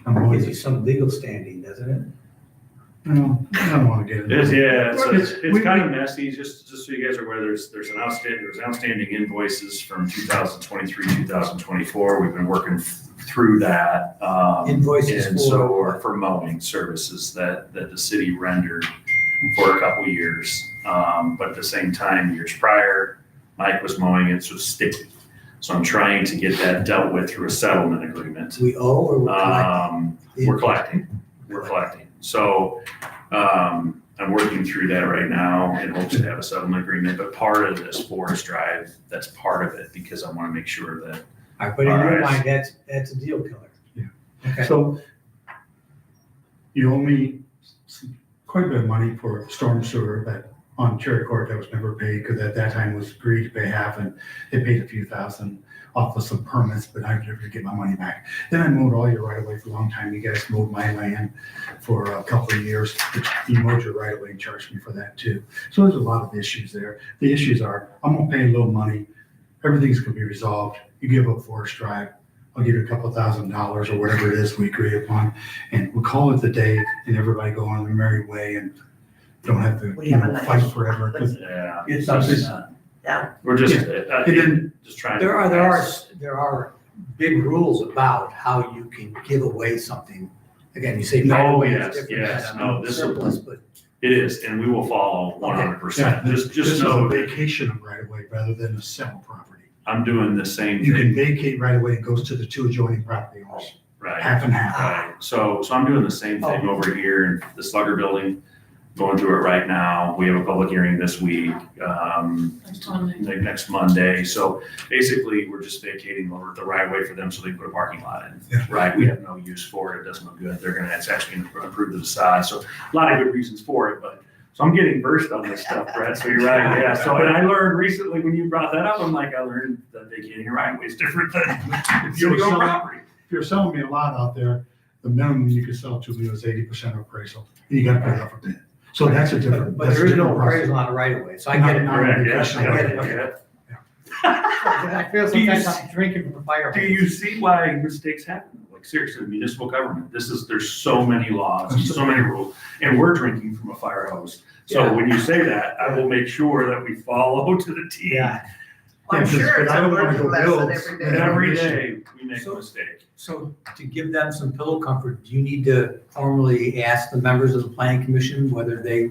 D: I'm
E: Gives
D: always,
E: you some legal standing, doesn't it?
D: no, I don't wanna get into
B: It's,
D: it.
B: yeah,
D: It's-
B: it's
D: we-
B: kind of messy, just so you guys are aware, there's outstanding invoices from 2023, 2024. We've been working through that.
E: Invoices
B: And
E: for
B: so,
E: what?
B: for mowing services that the city rendered for a couple years. But at the same time, years prior, Mike was mowing it, so it's sticky. So I'm trying to get that dealt with through a settlement agreement.
E: We owe or we're collecting?
B: We're collecting. So, I'm working through that right now in hopes to have a settlement agreement, but part of this Forest Drive, that's part of it, because I want to make sure that,
E: All right, but in your
B: Alright.
E: mind, that's a deal killer.
D: Yeah.
E: Okay.
D: So you owe me quite a bit of money for storm sewer that on Cherry Court that was never paid, because at that time was agreed to pay half and they paid a few thousand off of some permits, but I never get my money back. Then I mowed all your right of way for a long time. You guys mowed my land for a couple of years. You mowed your right of way and charged me for that too. So there's a lot of issues there. The issues are, I'm gonna pay a little money. Everything's gonna be resolved. You give up Forest Drive, I'll give you a couple $1,000s or whatever it is we agree upon. And we'll call it the day and everybody go on their merry way and don't have to,
C: We have a nice-
D: fight forever. 'Cause
B: yeah,
F: It's up
D: It's-
F: to
B: we're just,
D: And then,
B: just trying to.
E: There are big rules about how you can give away something. Again, you say
D: No,
E: right away
B: yes,
E: is different
B: yes,
E: than
B: no, this is-
E: surplus, but
B: It is, and we will follow 100%.
D: yeah,
B: Just
D: this is a
B: know that
D: vacation of right of way rather than a sell property.
B: I'm doing the same
D: You
B: thing,
D: can vacate right away, it goes to the two adjoining property owners,
B: right?
D: half and half.
B: Right, so I'm doing the same thing
E: Oh.
B: over here in the Slugger Building. going through it right now. We have a public hearing this week,
A: Next Monday.
B: next Monday. So basically, we're just vacating the right of way for them so they can put a parking lot in.
D: Yeah.
B: Right, we have no use for it. It doesn't look good. It's actually gonna improve the size. So a lot of good reasons for it, but so I'm getting versed on this stuff, Brett, so you're right, yeah. So, and I learned recently when you brought that up, I'm like, I learned that vacating a right of way is different than if you own property.
D: If you're selling me a lot out there, the minimum you could sell to me was 80% appraisal. You gotta put it up a bid. So that's a different.
E: But there is no appraisal on the right of way, so I get it.
D: Not-
B: Correct, yeah,
E: I get it,
B: yeah,
E: okay.
B: yeah.
E: I feel
B: Do you
E: sometimes I'm drinking from the fire.
B: Do you see why mistakes happen? Like seriously, municipal government, there's so many laws, and so many rules, and we're drinking from a fire hose. So
E: Yeah.
B: when you say that, I will make sure that we follow to the T.
E: Yeah,
C: I'm
D: Yeah, 'cause-
C: sure
D: but
C: it's
D: I
C: a
D: don't wanna
C: learning
D: go
C: lesson
D: build
C: every
D: and
C: day.
B: Every day, we make a
E: So-
B: mistake.
E: so to give them some pillow comfort, do you need to formally ask the members of the planning commission whether they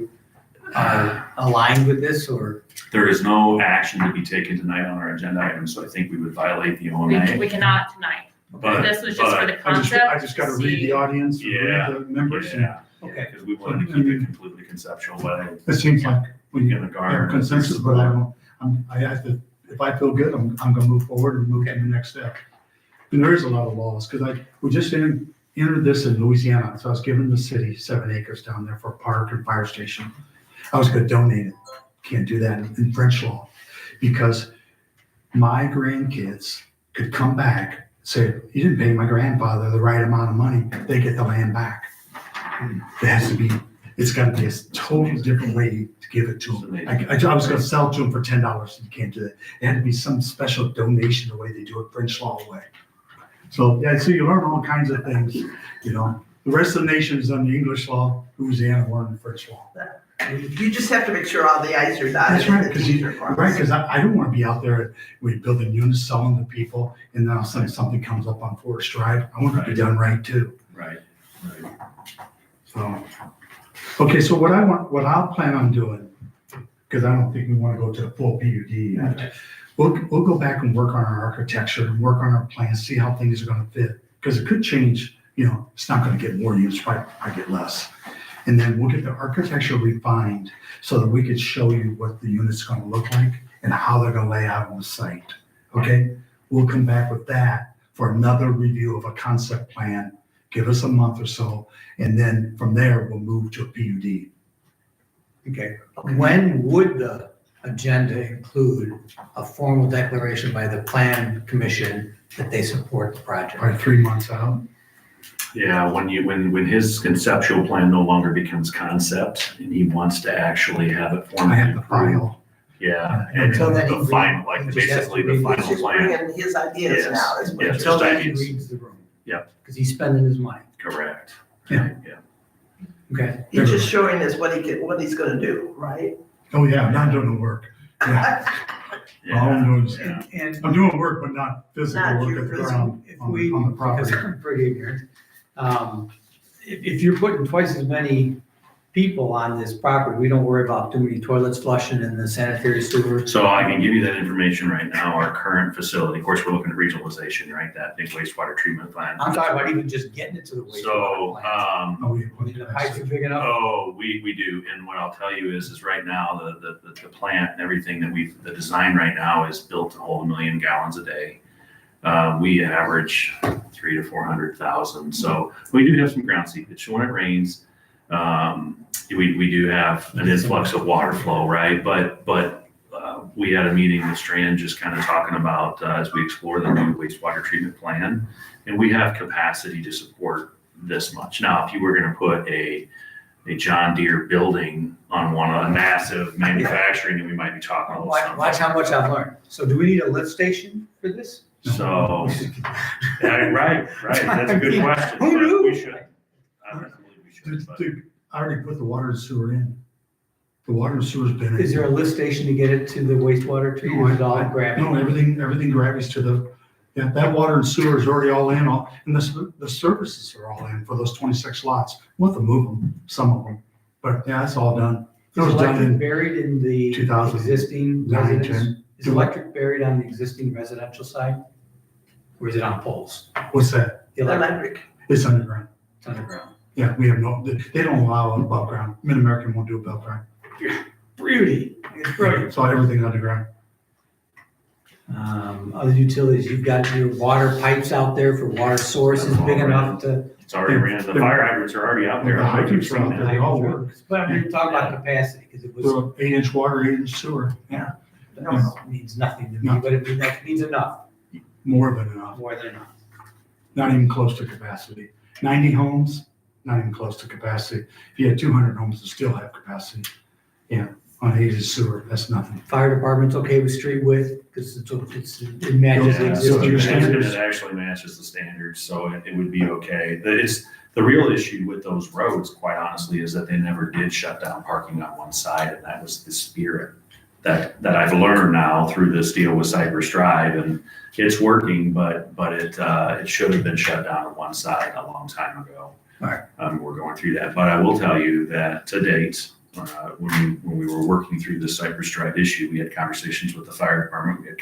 E: are aligned with this or?
B: There is no action to be taken tonight on our agenda item, so I think we would violate the OMA.
A: We cannot tonight.
B: But-
A: This was just for the
D: I
A: concept.
D: just gotta
A: to
D: read
A: see-
D: the audience,
B: Yeah.
D: read the members. and
B: Yeah,
E: Okay.
B: because we wanted to keep it completely conceptual, but
D: It seems like we
B: in the
D: have
B: garden.
D: consensus, but I have to, if I feel good, I'm gonna move forward and move to the next step. And there is a lot of laws, because we just entered this in Louisiana, so I was giving the city 7 acres down there for a park and fire station. I was gonna donate it. Can't do that in French law, because my grandkids could come back, say, you didn't pay my grandfather the right amount of money, they get the land back. It has to be, it's gotta be a totally different way to give it to them. I was gonna sell to them for $10, you can't do that. It had to be some special donation, the way they do it French law way. So, yeah, so you learn all kinds of things, you know. The rest of the nation is on the English law, Louisiana learned the French law.
C: You just have to make sure all the i's are dotted.
D: That's right,
C: and the
D: because
C: t's are crossed.
D: I don't wanna be out there, we building units, selling to people, and then all of a sudden something comes up on Forest Drive. I want it to be done right too.
B: Right, right.
D: So, okay, so what I'll plan on doing, because I don't think we want to go to a full PUD yet. We'll go back and work on our architecture and work on our plans, see how things are gonna fit, because it could change, you know, it's not gonna get more units, probably get less. And then we'll get the architecture refined so that we could show you what the unit's gonna look like and how they're gonna lay out on the site, okay? We'll come back with that for another review of a concept plan, give us a month or so, and then from there, we'll move to a PUD.
E: Okay, when would the agenda include a formal declaration by the plan commission that they support the project?
D: Probably 3 months out.
B: Yeah, when his conceptual plan no longer becomes concept and he wants to actually have it
D: I
B: formally
D: have the
B: approved.
D: file.
B: Yeah, and
E: Until then,
B: the
E: he
B: final, like
E: he just has
B: basically
E: to
B: the
E: read
B: final
C: He's just
B: plan.
C: bringing his ideas
B: Yes,
C: now, is what
B: yes.
C: you're
E: Until then, he
B: ideas.
E: reads the room.
B: Yep.
E: Because he's spending his money.
B: Correct.
D: Yeah.
E: Okay.
C: He's just showing us what he's gonna do, right?
D: Oh, yeah, I'm not doing the work. Yeah. All I'm doing is,
B: Yeah.
E: And
D: I'm doing work, but not physical
C: Not
D: work
C: your
D: at the
C: physical.
D: ground
E: if
D: on
E: we,
D: the
E: because
D: property.
E: I'm pretty ignorant, if you're putting twice as many people on this property, we don't worry about too many toilets flushing in the sanitary sewer.
B: So I can give you that information right now. Our current facility, of course, we're looking at regionalization, right? That big wastewater treatment plant.
E: I'm talking about even just getting it to the wastewater
B: So,
E: plant.
D: Oh, we
E: I mean, the pipes are big enough.
B: oh, we do. And what I'll tell you is right now, the plant and everything that the design right now is built to hold 1 million gallons a day. We average 300,000 to 400,000. So we do have some ground seepage. So when it rains, we do have an influx of water flow, right? But we had a meeting with Strand just kind of talking about as we explore the new wastewater treatment plan, and we have capacity to support this much. Now, if you were going to put a John Deere building on a massive manufacturing, then we might be talking a little something.
E: Watch how much I've learned. So do we need a lift station for this?
B: So, yeah, right. That's a good question.
E: Who
B: but
E: knew?
B: We should. I don't believe we should. but-
D: I already put the water and sewer in. The water and sewer's been in.
E: Is there a lift station to get it to the wastewater treatment? Or is it all gravity?
D: No, everything gravity's to the, yeah, that water and sewer is already all in, and the services are all in for those 26 lots. We'll have to move them, some of them, but yeah, it's all done. It
E: Is
D: was done
E: electric
D: in
E: buried in the
D: 2009,
E: existing
D: 10.
E: residence? Is electric buried on the existing residential side? Or is it on poles?
D: What's that?
E: The electric,
C: Electric.
D: It's underground.
E: it's underground.
D: Yeah, we have no, they don't allow above ground. Mid-American won't do above ground.
E: Beauty, it's brilliant.
D: So everything underground.
E: Other utilities, you've got your water pipes out there for water sources big enough to.
B: It's already ran, the fire hydrants are already out there.
D: The hydrants are out there. They all work.
E: But I mean, talk about capacity, because it was,
D: So 8-inch water, 8-inch sewer,
E: means nothing to me, but that means enough,
D: more than enough.
E: more than enough.
D: Not even close to capacity. 90 homes, not even close to capacity. If you had 200 homes to still have capacity, yeah, on 8-inch sewer, that's nothing.
E: Fire department's okay with street width, because it matches the
B: Yeah,
D: so
B: so
D: your
E: existing
D: standards-
B: it actually matches the standards, so it would be okay. The real issue with those roads, quite honestly, is that they never did shut down parking on one side, and that was the spirit that I've learned now through this deal with Cypress Drive, and it's working, but it should have been shut down on one side a long time ago.
E: Right.
B: We're going through that, but I will tell you that to date, when we were working through the Cypress Drive issue, we had conversations with the fire department, we had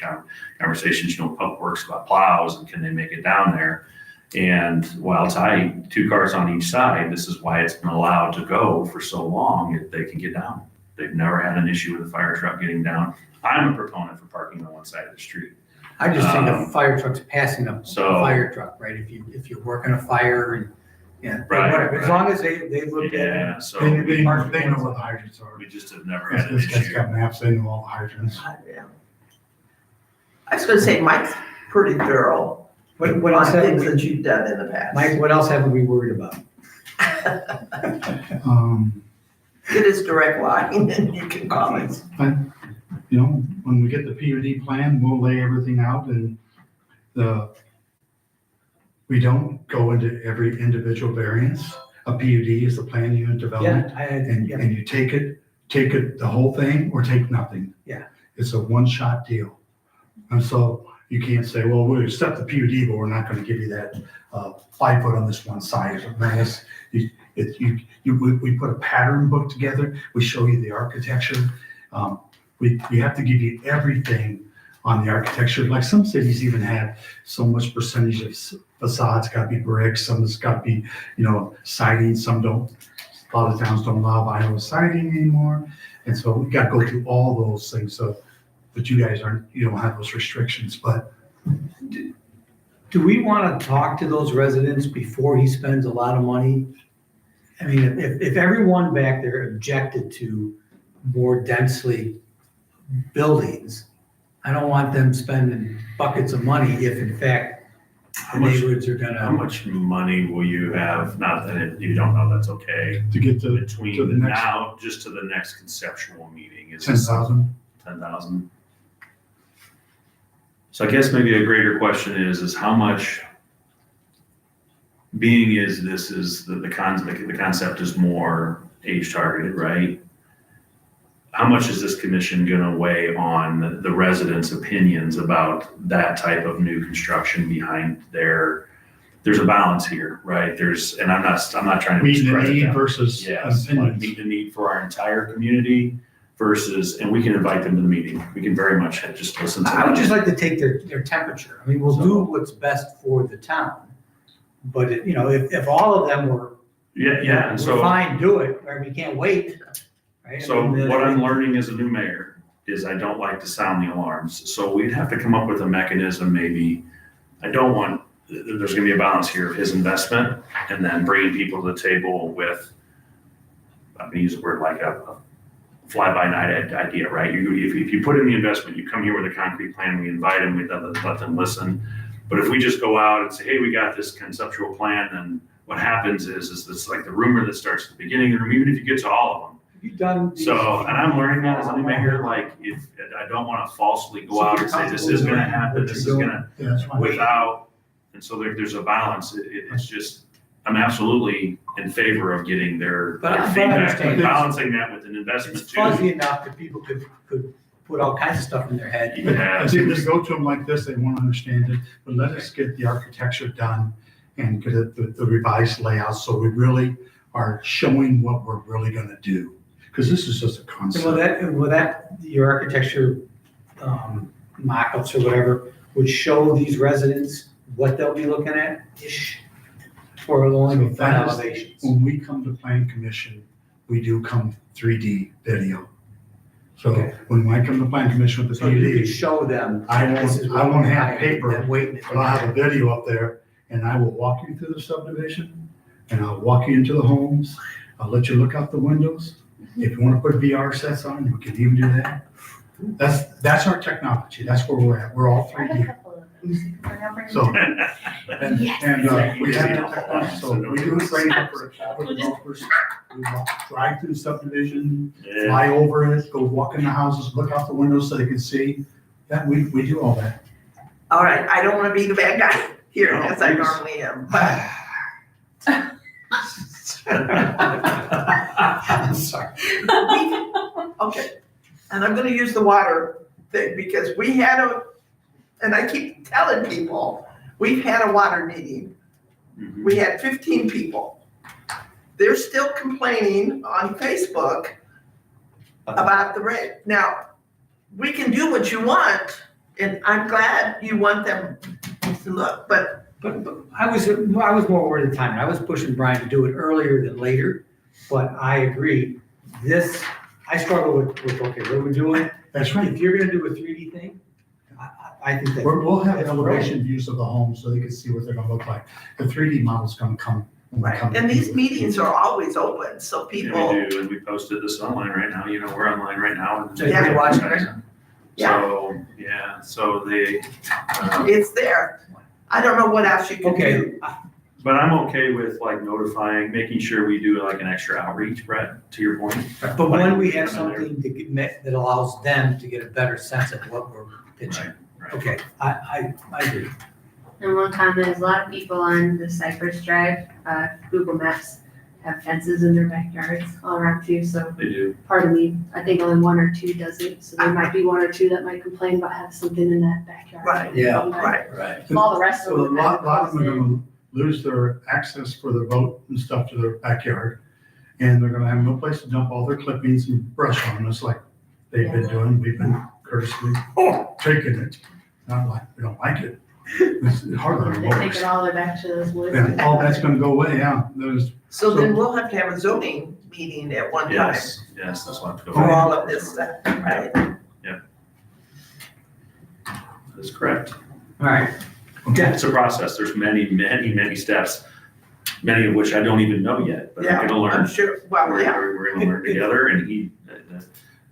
B: conversations, Public Works about plows and can they make it down there? And while tight, 2 cars on each side, this is why it's been allowed to go for so long, they can get down. They've never had an issue with a fire truck getting down. I'm a proponent for parking on one side of the street.
E: I just think a fire truck's passing a
B: So-
E: fire truck, right? If you're working a fire and, yeah,
B: Right,
E: whatever, as
B: right.
E: long as they look at it.
B: Yeah, so
D: They
B: we
D: know where the hydrants are.
B: just have never had an
D: This guy's
B: issue.
D: got maps, they know all the hydrants.
C: Yeah. I was gonna say, Mike's pretty thorough
E: What
C: on
E: else have
C: things
E: we,
C: that you've done in the past.
E: Mike, what else haven't we worried about?
C: Get his direct line and you can comment.
D: You know, when we get the PUD plan, we'll lay everything out and we don't go into every individual variance. A PUD is the plan unit development. And you take it, the whole thing or take nothing.
E: Yeah.
D: It's a one-shot deal. And so you can't say, well, we'll accept the PUD, but we're not gonna give you that 5 foot on this one side. We put a pattern book together, we show you the architecture. We have to give you everything on the architecture. Like some cities even have so much percentage of facades gotta be brick, some has gotta be, siding, some don't. A lot of towns don't allow vinyl siding anymore. And so we gotta go through all those things, but you guys you don't have those restrictions, but
E: Do we want to talk to those residents before he spends a lot of money? I mean, if everyone back there objected to more densely buildings, I don't want them spending buckets of money if in fact the neighborhoods are
B: How
E: gonna.
B: much money will you have, not that if you don't know, that's okay,
D: to get to the
B: between
D: next
B: now, just to the next conceptual meeting? Is
D: 10,000,
B: 10,000? So I guess maybe a greater question is how much, being is this is the concept is more age targeted, right? How much is this commission gonna weigh on the residents' opinions about that type of new construction behind there's a balance here, right? And I'm not trying to
D: meeting the
B: discredit
D: need
B: them.
D: versus
B: Yes, like
D: opinions.
B: meet the need for our entire community versus, and we can invite them to the meeting. We can very much just listen to them.
E: I would just like to take their temperature. I mean, we'll do what's best for the town. But if all of them were,
B: Yeah, and
E: we're
B: so,
E: fine, do it, or we can't wait, right? I
B: so
E: mean,
B: what I'm learning as a new mayor is I don't like to sound the alarms. So we'd have to come up with a mechanism, maybe. There's gonna be a balance here of his investment and then bringing people to the table with, I'm gonna use the word like a fly-by-night idea, right? If you put in the investment, you come here with a concrete plan, we invite them, we let them listen. But if we just go out and say, hey, we got this conceptual plan, then what happens is this like the rumor that starts at the beginning of the room, even if you get to all of them.
E: You've done. these-
B: So, and I'm learning that as a new mayor, like, if, I don't wanna falsely go out and say, this is gonna happen, this is gonna,
D: Yeah, that's fine.
B: without, and so there's a balance. It's just, I'm absolutely in favor of getting their
E: But I
B: feedback,
E: understand.
B: and balancing that with an investment
E: It's
B: too.
E: fuzzy enough that people could put all kinds of stuff in their head.
B: Yeah.
D: I think they go to them like this, they won't understand it, but let us get the architecture done and get the revised layout, so we really are showing what we're really gonna do. Because this is just a
E: And will
D: concept.
E: your architecture mock-ups or whatever would show these residents what they'll be looking at? Ish. For only
D: So
E: the front
D: that is-
E: elevations.
D: When we come to plan commission, we do come 3D video. So
E: Okay.
D: when I come to plan commission with the
E: So you could
D: PUD,
E: show them.
D: I
E: this is
D: won't
E: what
D: have
E: we're
D: paper,
E: and waiting.
D: but I'll have a video up there and I will walk you through the subdivision and I'll walk you into the homes. I'll let you look out the windows. If you want to put VR sets on, you can even do that. That's our technology. That's where we're at. We're all
H: I have a
D: 3D.
H: couple of them. We're gonna bring
D: So,
H: them.
D: and we have the technology, so we do training for developers. We drive through the subdivision,
B: Yeah.
D: fly over it, go walk in the houses, look out the windows so they can see. Yeah, we do all that.
C: All right, I don't wanna be the bad guy here,
B: No,
C: as I
B: please.
C: normally am, but
E: I'm sorry.
C: okay. And I'm gonna use the water thing, because we had and I keep telling people, we've had a water meeting.
B: Mhm.
C: We had 15 people. They're still complaining on Facebook about the rate. Now, we can do what you want, and I'm glad you want them to look, but
E: But I was more worried at the time. I was pushing Brian to do it earlier than later, but I agree. I struggle with, okay, what are we doing?
D: That's right.
E: If you're gonna do a 3D thing, I think that.
D: We'll have
E: that's
D: elevation views of the homes so they can see what they're gonna look like. The 3D model's gonna come. when we come to
C: and these
D: you.
C: meetings are always open, so
B: Yeah,
C: people,
B: we do, and we posted this online right now, we're online right now. and-
E: So you're watching it?
B: So, yeah, so they,
C: it's there. I don't know what else you can do.
E: Okay,
B: but I'm okay with like notifying, making sure we do like an extra outreach, Brett, to your point.
E: but when we have something that allows them to get a better sense of what we're pitching.
B: Right.
E: Okay, I agree.
H: And one comment is a lot of people on the Cypress Drive, Google Maps have fences in their backyards all around too, so
B: They do.
H: part of me, I think only one or two does it, so there might be one or two that might complain about having something in that backyard.
C: Right.
F: Yeah.
C: Right.
F: Right.
H: All the rest of
D: So a
H: them. have
D: lot of them are
H: it.
D: gonna lose their access for their boat and stuff to their backyard. And they're gonna have no place to dump all their clippings and brush on us like they've been doing. We've been courteously taking it. Not like, we don't like it. It's harder on
H: They take
D: mowers.
H: it all the way back to those woods.
D: And all that's gonna go away, yeah.
C: So then we'll have to have a zoning meeting at one time
B: Yes, that's what I have to go.
C: for all of this stuff, right?
B: That's correct.
E: All right,
B: It's a process. There's many, many, many steps, many of which I don't even know yet, but I'm
C: Yeah,
B: gonna learn.
C: I'm sure, well,
B: We're,
C: yeah,
B: we're gonna learn together, and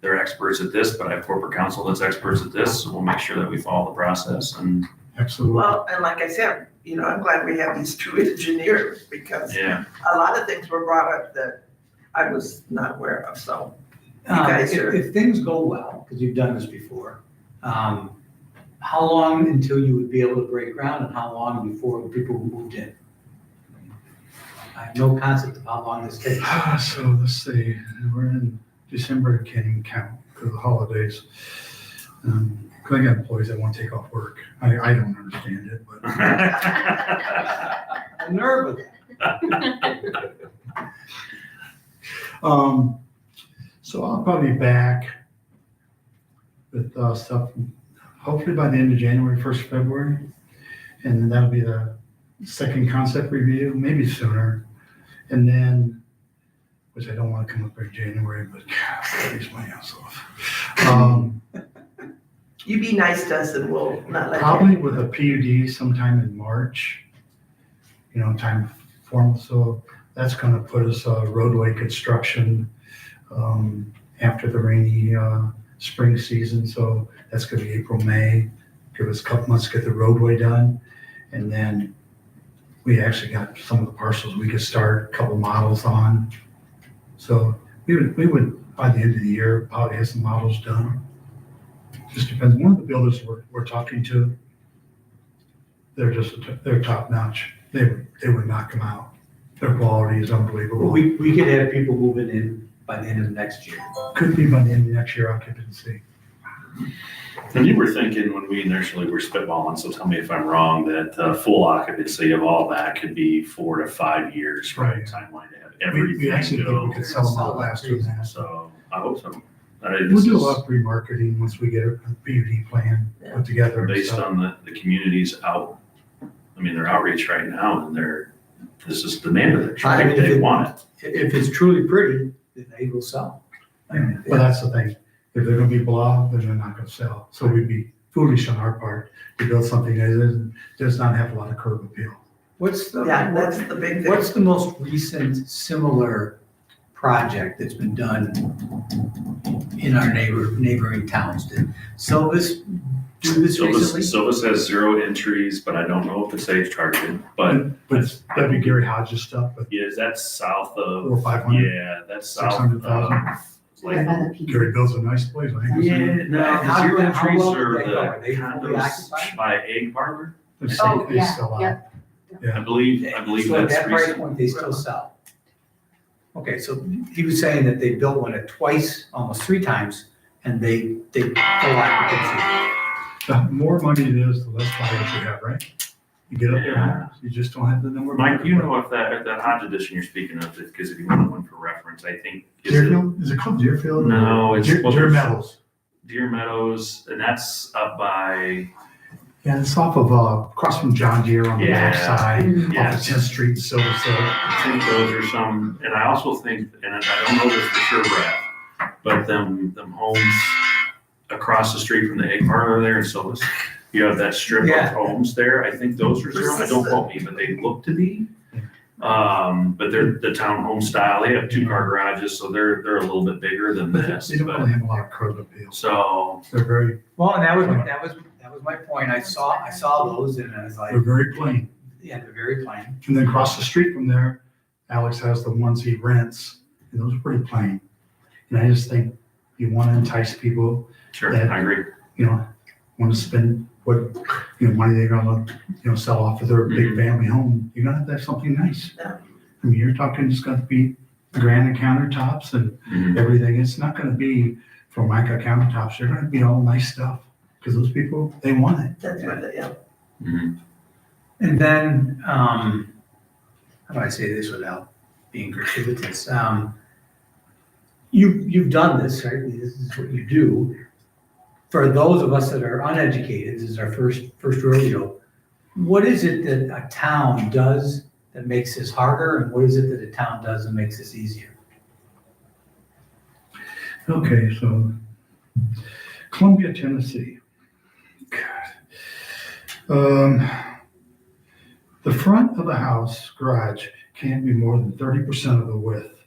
B: they're experts at this, but I have corporate counsel that's experts at this, so we'll make sure that we follow the process and,
D: Absolutely.
C: well, and like I said, I'm glad we have these two engineers, because
B: yeah.
C: a lot of things were brought up that I was not aware of, so. You guys are-
E: if things go well, because you've done this before, how long until you would be able to break ground and how long before people moved in? I have no concept of how long this takes.
D: So let's see, we're in December, can't even count for the holidays. 'Cause I got employees that want to take off work. I don't understand it, but.
E: I'm nervous.
D: So I'll probably be back with stuff, hopefully by the end of January, 1st February. And then that'll be the second concept review, maybe sooner. And then, which I don't want to come up in January, but God, freeze my ass off.
C: You be nice to us and we'll not let you.
D: Probably with a PUD sometime in March, time formal, so that's gonna put us roadway construction after the rainy spring season, so that's gonna be April, May. Give us a couple months to get the roadway done, and then we actually got some of the parcels we could start a couple models on. So we would by the end of the year probably have some models done. Just depends. One of the builders we're talking to, they're top notch. They would knock them out. Their quality is unbelievable.
E: We could have people moving in by the end of next year.
D: Could be by the end of next year occupancy.
B: And you were thinking when we initially were spitballing, so tell me if I'm wrong, that full occupancy of all that could be 4 to 5 years, right?
D: Right.
B: Timeline to have
D: We
B: everything
D: actually think we
B: go.
D: could sell them out faster than that.
B: So I hope so.
D: We'll do a lot of remarketing once we get a PUD plan put together. and
B: Based
D: stuff.
B: on the community's their outreach right now, and they're this is the neighborhood,
E: I mean,
B: right?
E: if
B: They
E: it-
B: want it.
E: If it's truly pretty, then they will sell. I mean,
D: But that's the thing, if they're gonna be blah, then they're not gonna sell. So we'd be foolish on our part to build something that does not have a lot of curb appeal.
E: What's the,
C: Yeah, that's the big thing.
E: what's the most recent similar project that's been done in our neighboring towns? Did Silvis do this recently?
B: Silvis has 0 entries, but I don't know if it's age targeted, but
D: But that'd be Gary Hodges stuff, but
B: yeah, that's south of,
D: 400 or 500,
B: yeah, that's south
D: 600,000.
B: of, like,
D: Gary builds a nice place, I think.
B: yeah, no,
E: How-
B: the 0
E: how
B: entries
E: well
B: are
E: do they go? Are
B: the
E: they fully
B: condos
E: occupied?
B: by Egg Harbor.
D: They
H: Oh,
D: they
H: yeah,
D: sell out.
H: yeah.
B: I believe
E: So at
B: that's
E: that price
B: recent.
E: point, they still sell. Okay, so he was saying that they built one at twice, almost 3 times, and they full occupancy.
D: The more money it is, the less buyers you have, right? You get up there, you just don't have the number. of
B: Mike, do you
D: buyers.
B: know if that Hodge edition you're speaking of, because if you want one for reference, I think. is it-
D: Deerfield, is it called Deerfield?
B: No, it's.
D: Deer Meadows.
B: Deer Meadows, and that's up by,
D: Yeah, it's off of, across from John Deere on the
B: Yeah.
D: backside, off
B: yeah,
D: of 10th Street, Silver Hill.
B: I think those are some, and I also think, and I don't know this for sure, Brad, but them homes across the street from the egg parlor there in Silvis, you have that strip
E: Yeah.
B: of homes there, I think those are zero, don't quote me, but they look to be. But they're the townhome style, they have 2-car garages, so they're a little bit bigger than
D: But
B: this,
D: they don't
B: but,
D: really have a lot of curb appeal.
B: so,
D: They're very,
E: Well, and that was my point. I saw those and I was like,
D: they're very plain.
E: yeah, they're very plain.
D: And then across the street from there, Alex has the ones he rents, and those are pretty plain. And I just think you want to entice people,
B: sure,
D: Yeah.
B: I agree.
D: Want to spend what, money they're gonna, sell off of their big
B: Mhm.
D: family home. You're gonna have to have something nice.
C: Yeah.
D: I mean, you're talking, it's got to be granite countertops and
B: Mhm.
D: everything. It's not gonna be Formica countertops. They're gonna be all nice stuff. Because those people, they want it.
C: That's what, yeah.
B: Mhm.
E: And then, how do I say this without being gratuitous? You've done this, right? This is what you do. For those of us that are uneducated, this is our first rodeo. What is it that a town does that makes this harder, and what is it that a town does that makes this easier?
D: Okay, so Columbia, Tennessee. God. The front of the house garage can't be more than 30% of the width.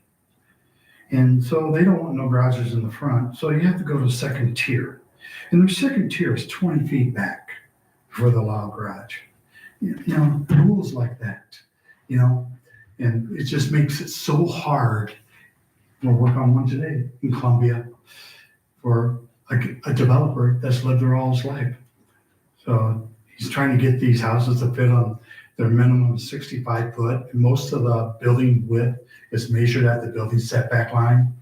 D: And so they don't want no garages in the front, so you have to go to second tier. And their second tier is 20 feet back for the allowed garage. Rules like that, and it just makes it so hard. We'll work on one today in Columbia for a developer that's lived there all his life. So he's trying to get these houses to fit on their minimum 65 foot. And most of the building width is measured at the building setback line.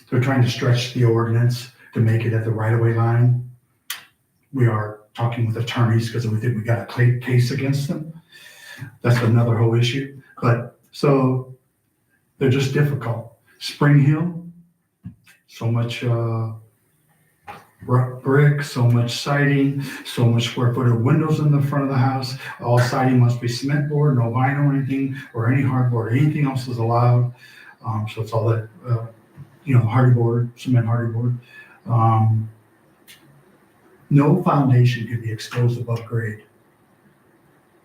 D: They're trying to stretch the ordinance to make it at the right-of-way line. We are talking with attorneys because we think we got a case against them. That's another whole issue. But so they're just difficult. Spring Hill, so much brick, so much siding, so much square foot of windows in the front of the house. All siding must be cement board, no vinyl or anything, or any hardboard. Anything else is allowed. So it's all that, hardy board, cement hardy board. No foundation can be exposed above grade.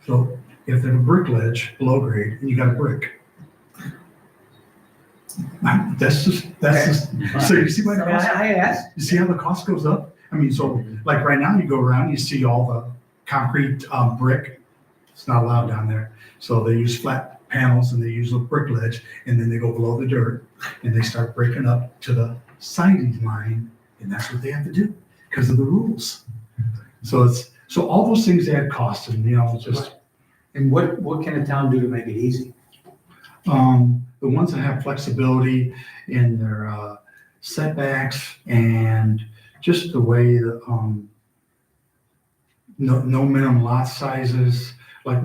D: So you have to have a brick ledge below grade, and you got a brick. That's just, so you see my
E: So
D: cost?
E: I asked,
D: You see how the cost goes up? I mean, so like right now you go around, you see all the concrete brick. It's not allowed down there. So they use flat panels and they use a brick ledge and then they go below the dirt and they start breaking up to the siding line. And that's what they have to do because of the rules. So all those things add cost and, just.
E: and what can a town do to make it easy?
D: The ones that have flexibility in their setbacks and just the way that, no minimum lot sizes. Like,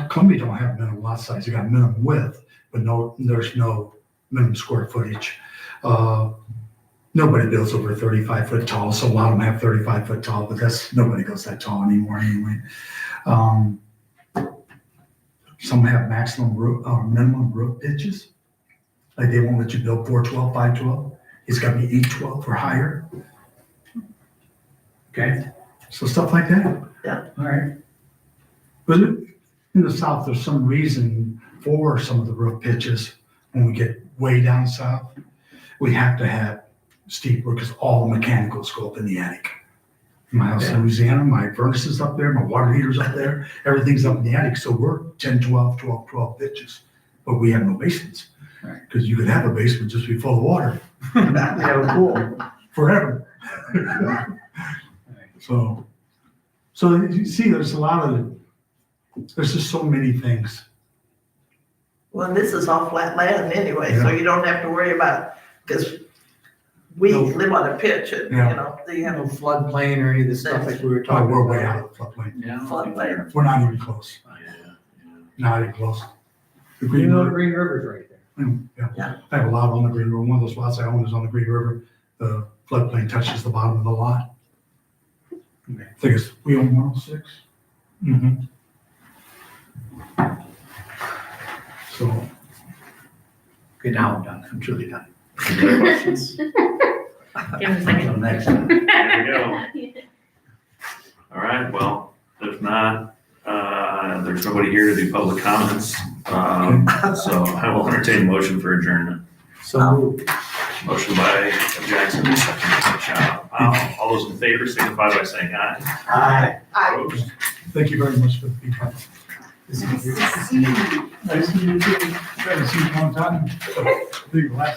D: Columbia don't have minimum lot size. You got minimum width, but there's no minimum square footage. Nobody builds over 35 foot tall, so a lot of them have 35 foot tall, but nobody goes that tall anymore anyway. Some have maximum roof, or minimum roof pitches. Like they won't let you build 412, 512. It's gotta be 812 or higher.
F: Okay,
D: So stuff like that.
F: all right.
D: But in the south, there's some reason for some of the roof pitches. When we get way down south, we have to have steep roof because all the mechanicals go up in the attic. My house in Louisiana, my furnace is up there, my water heater's up there, everything's up in the attic. So we're 10, 12, 12, 12 pitches, but we have no basements.
F: Right.
D: Because you could have a basement just be full of water
F: Yeah, cool.
D: forever. So you see, there's just so many things.
C: Well, this is all flat land anyway, so
D: Yeah.
C: you don't have to worry about, because we
D: No.
C: live on a pitch and, you
D: Yeah.
C: know, they
F: No
C: have
F: floodplain or any of the stuff like we were
D: Oh,
F: talking
D: we're way
F: about.
D: out of the floodplain.
B: Yeah.
C: floodplain.
D: We're not even close,
B: Yeah.
D: not even close. The
F: You
D: Green
F: know, the
D: River,
F: Green River's right there.
C: Yeah.
D: I have a lot on the Green River. One of those lots I own is on the Green River. The floodplain touches the bottom of the lot.
F: Okay.
D: I think it's, we own 106. Mm-hmm. So,
F: Okay, now I'm done. I'm truly done.
A: Questions? Give it a second.
F: Until next time.
B: There we go. All right, well, if not, there's nobody here to do public comments. So I will entertain a motion for adjournment.
F: So moved.
B: Motion by Jackson, second by Chow. All those in favor signify by saying aye.
F: Aye.
B: Opposed?
D: thank you very much for the feedback.
F: This is-
D: Nice to meet you. Try to see you one time. I think last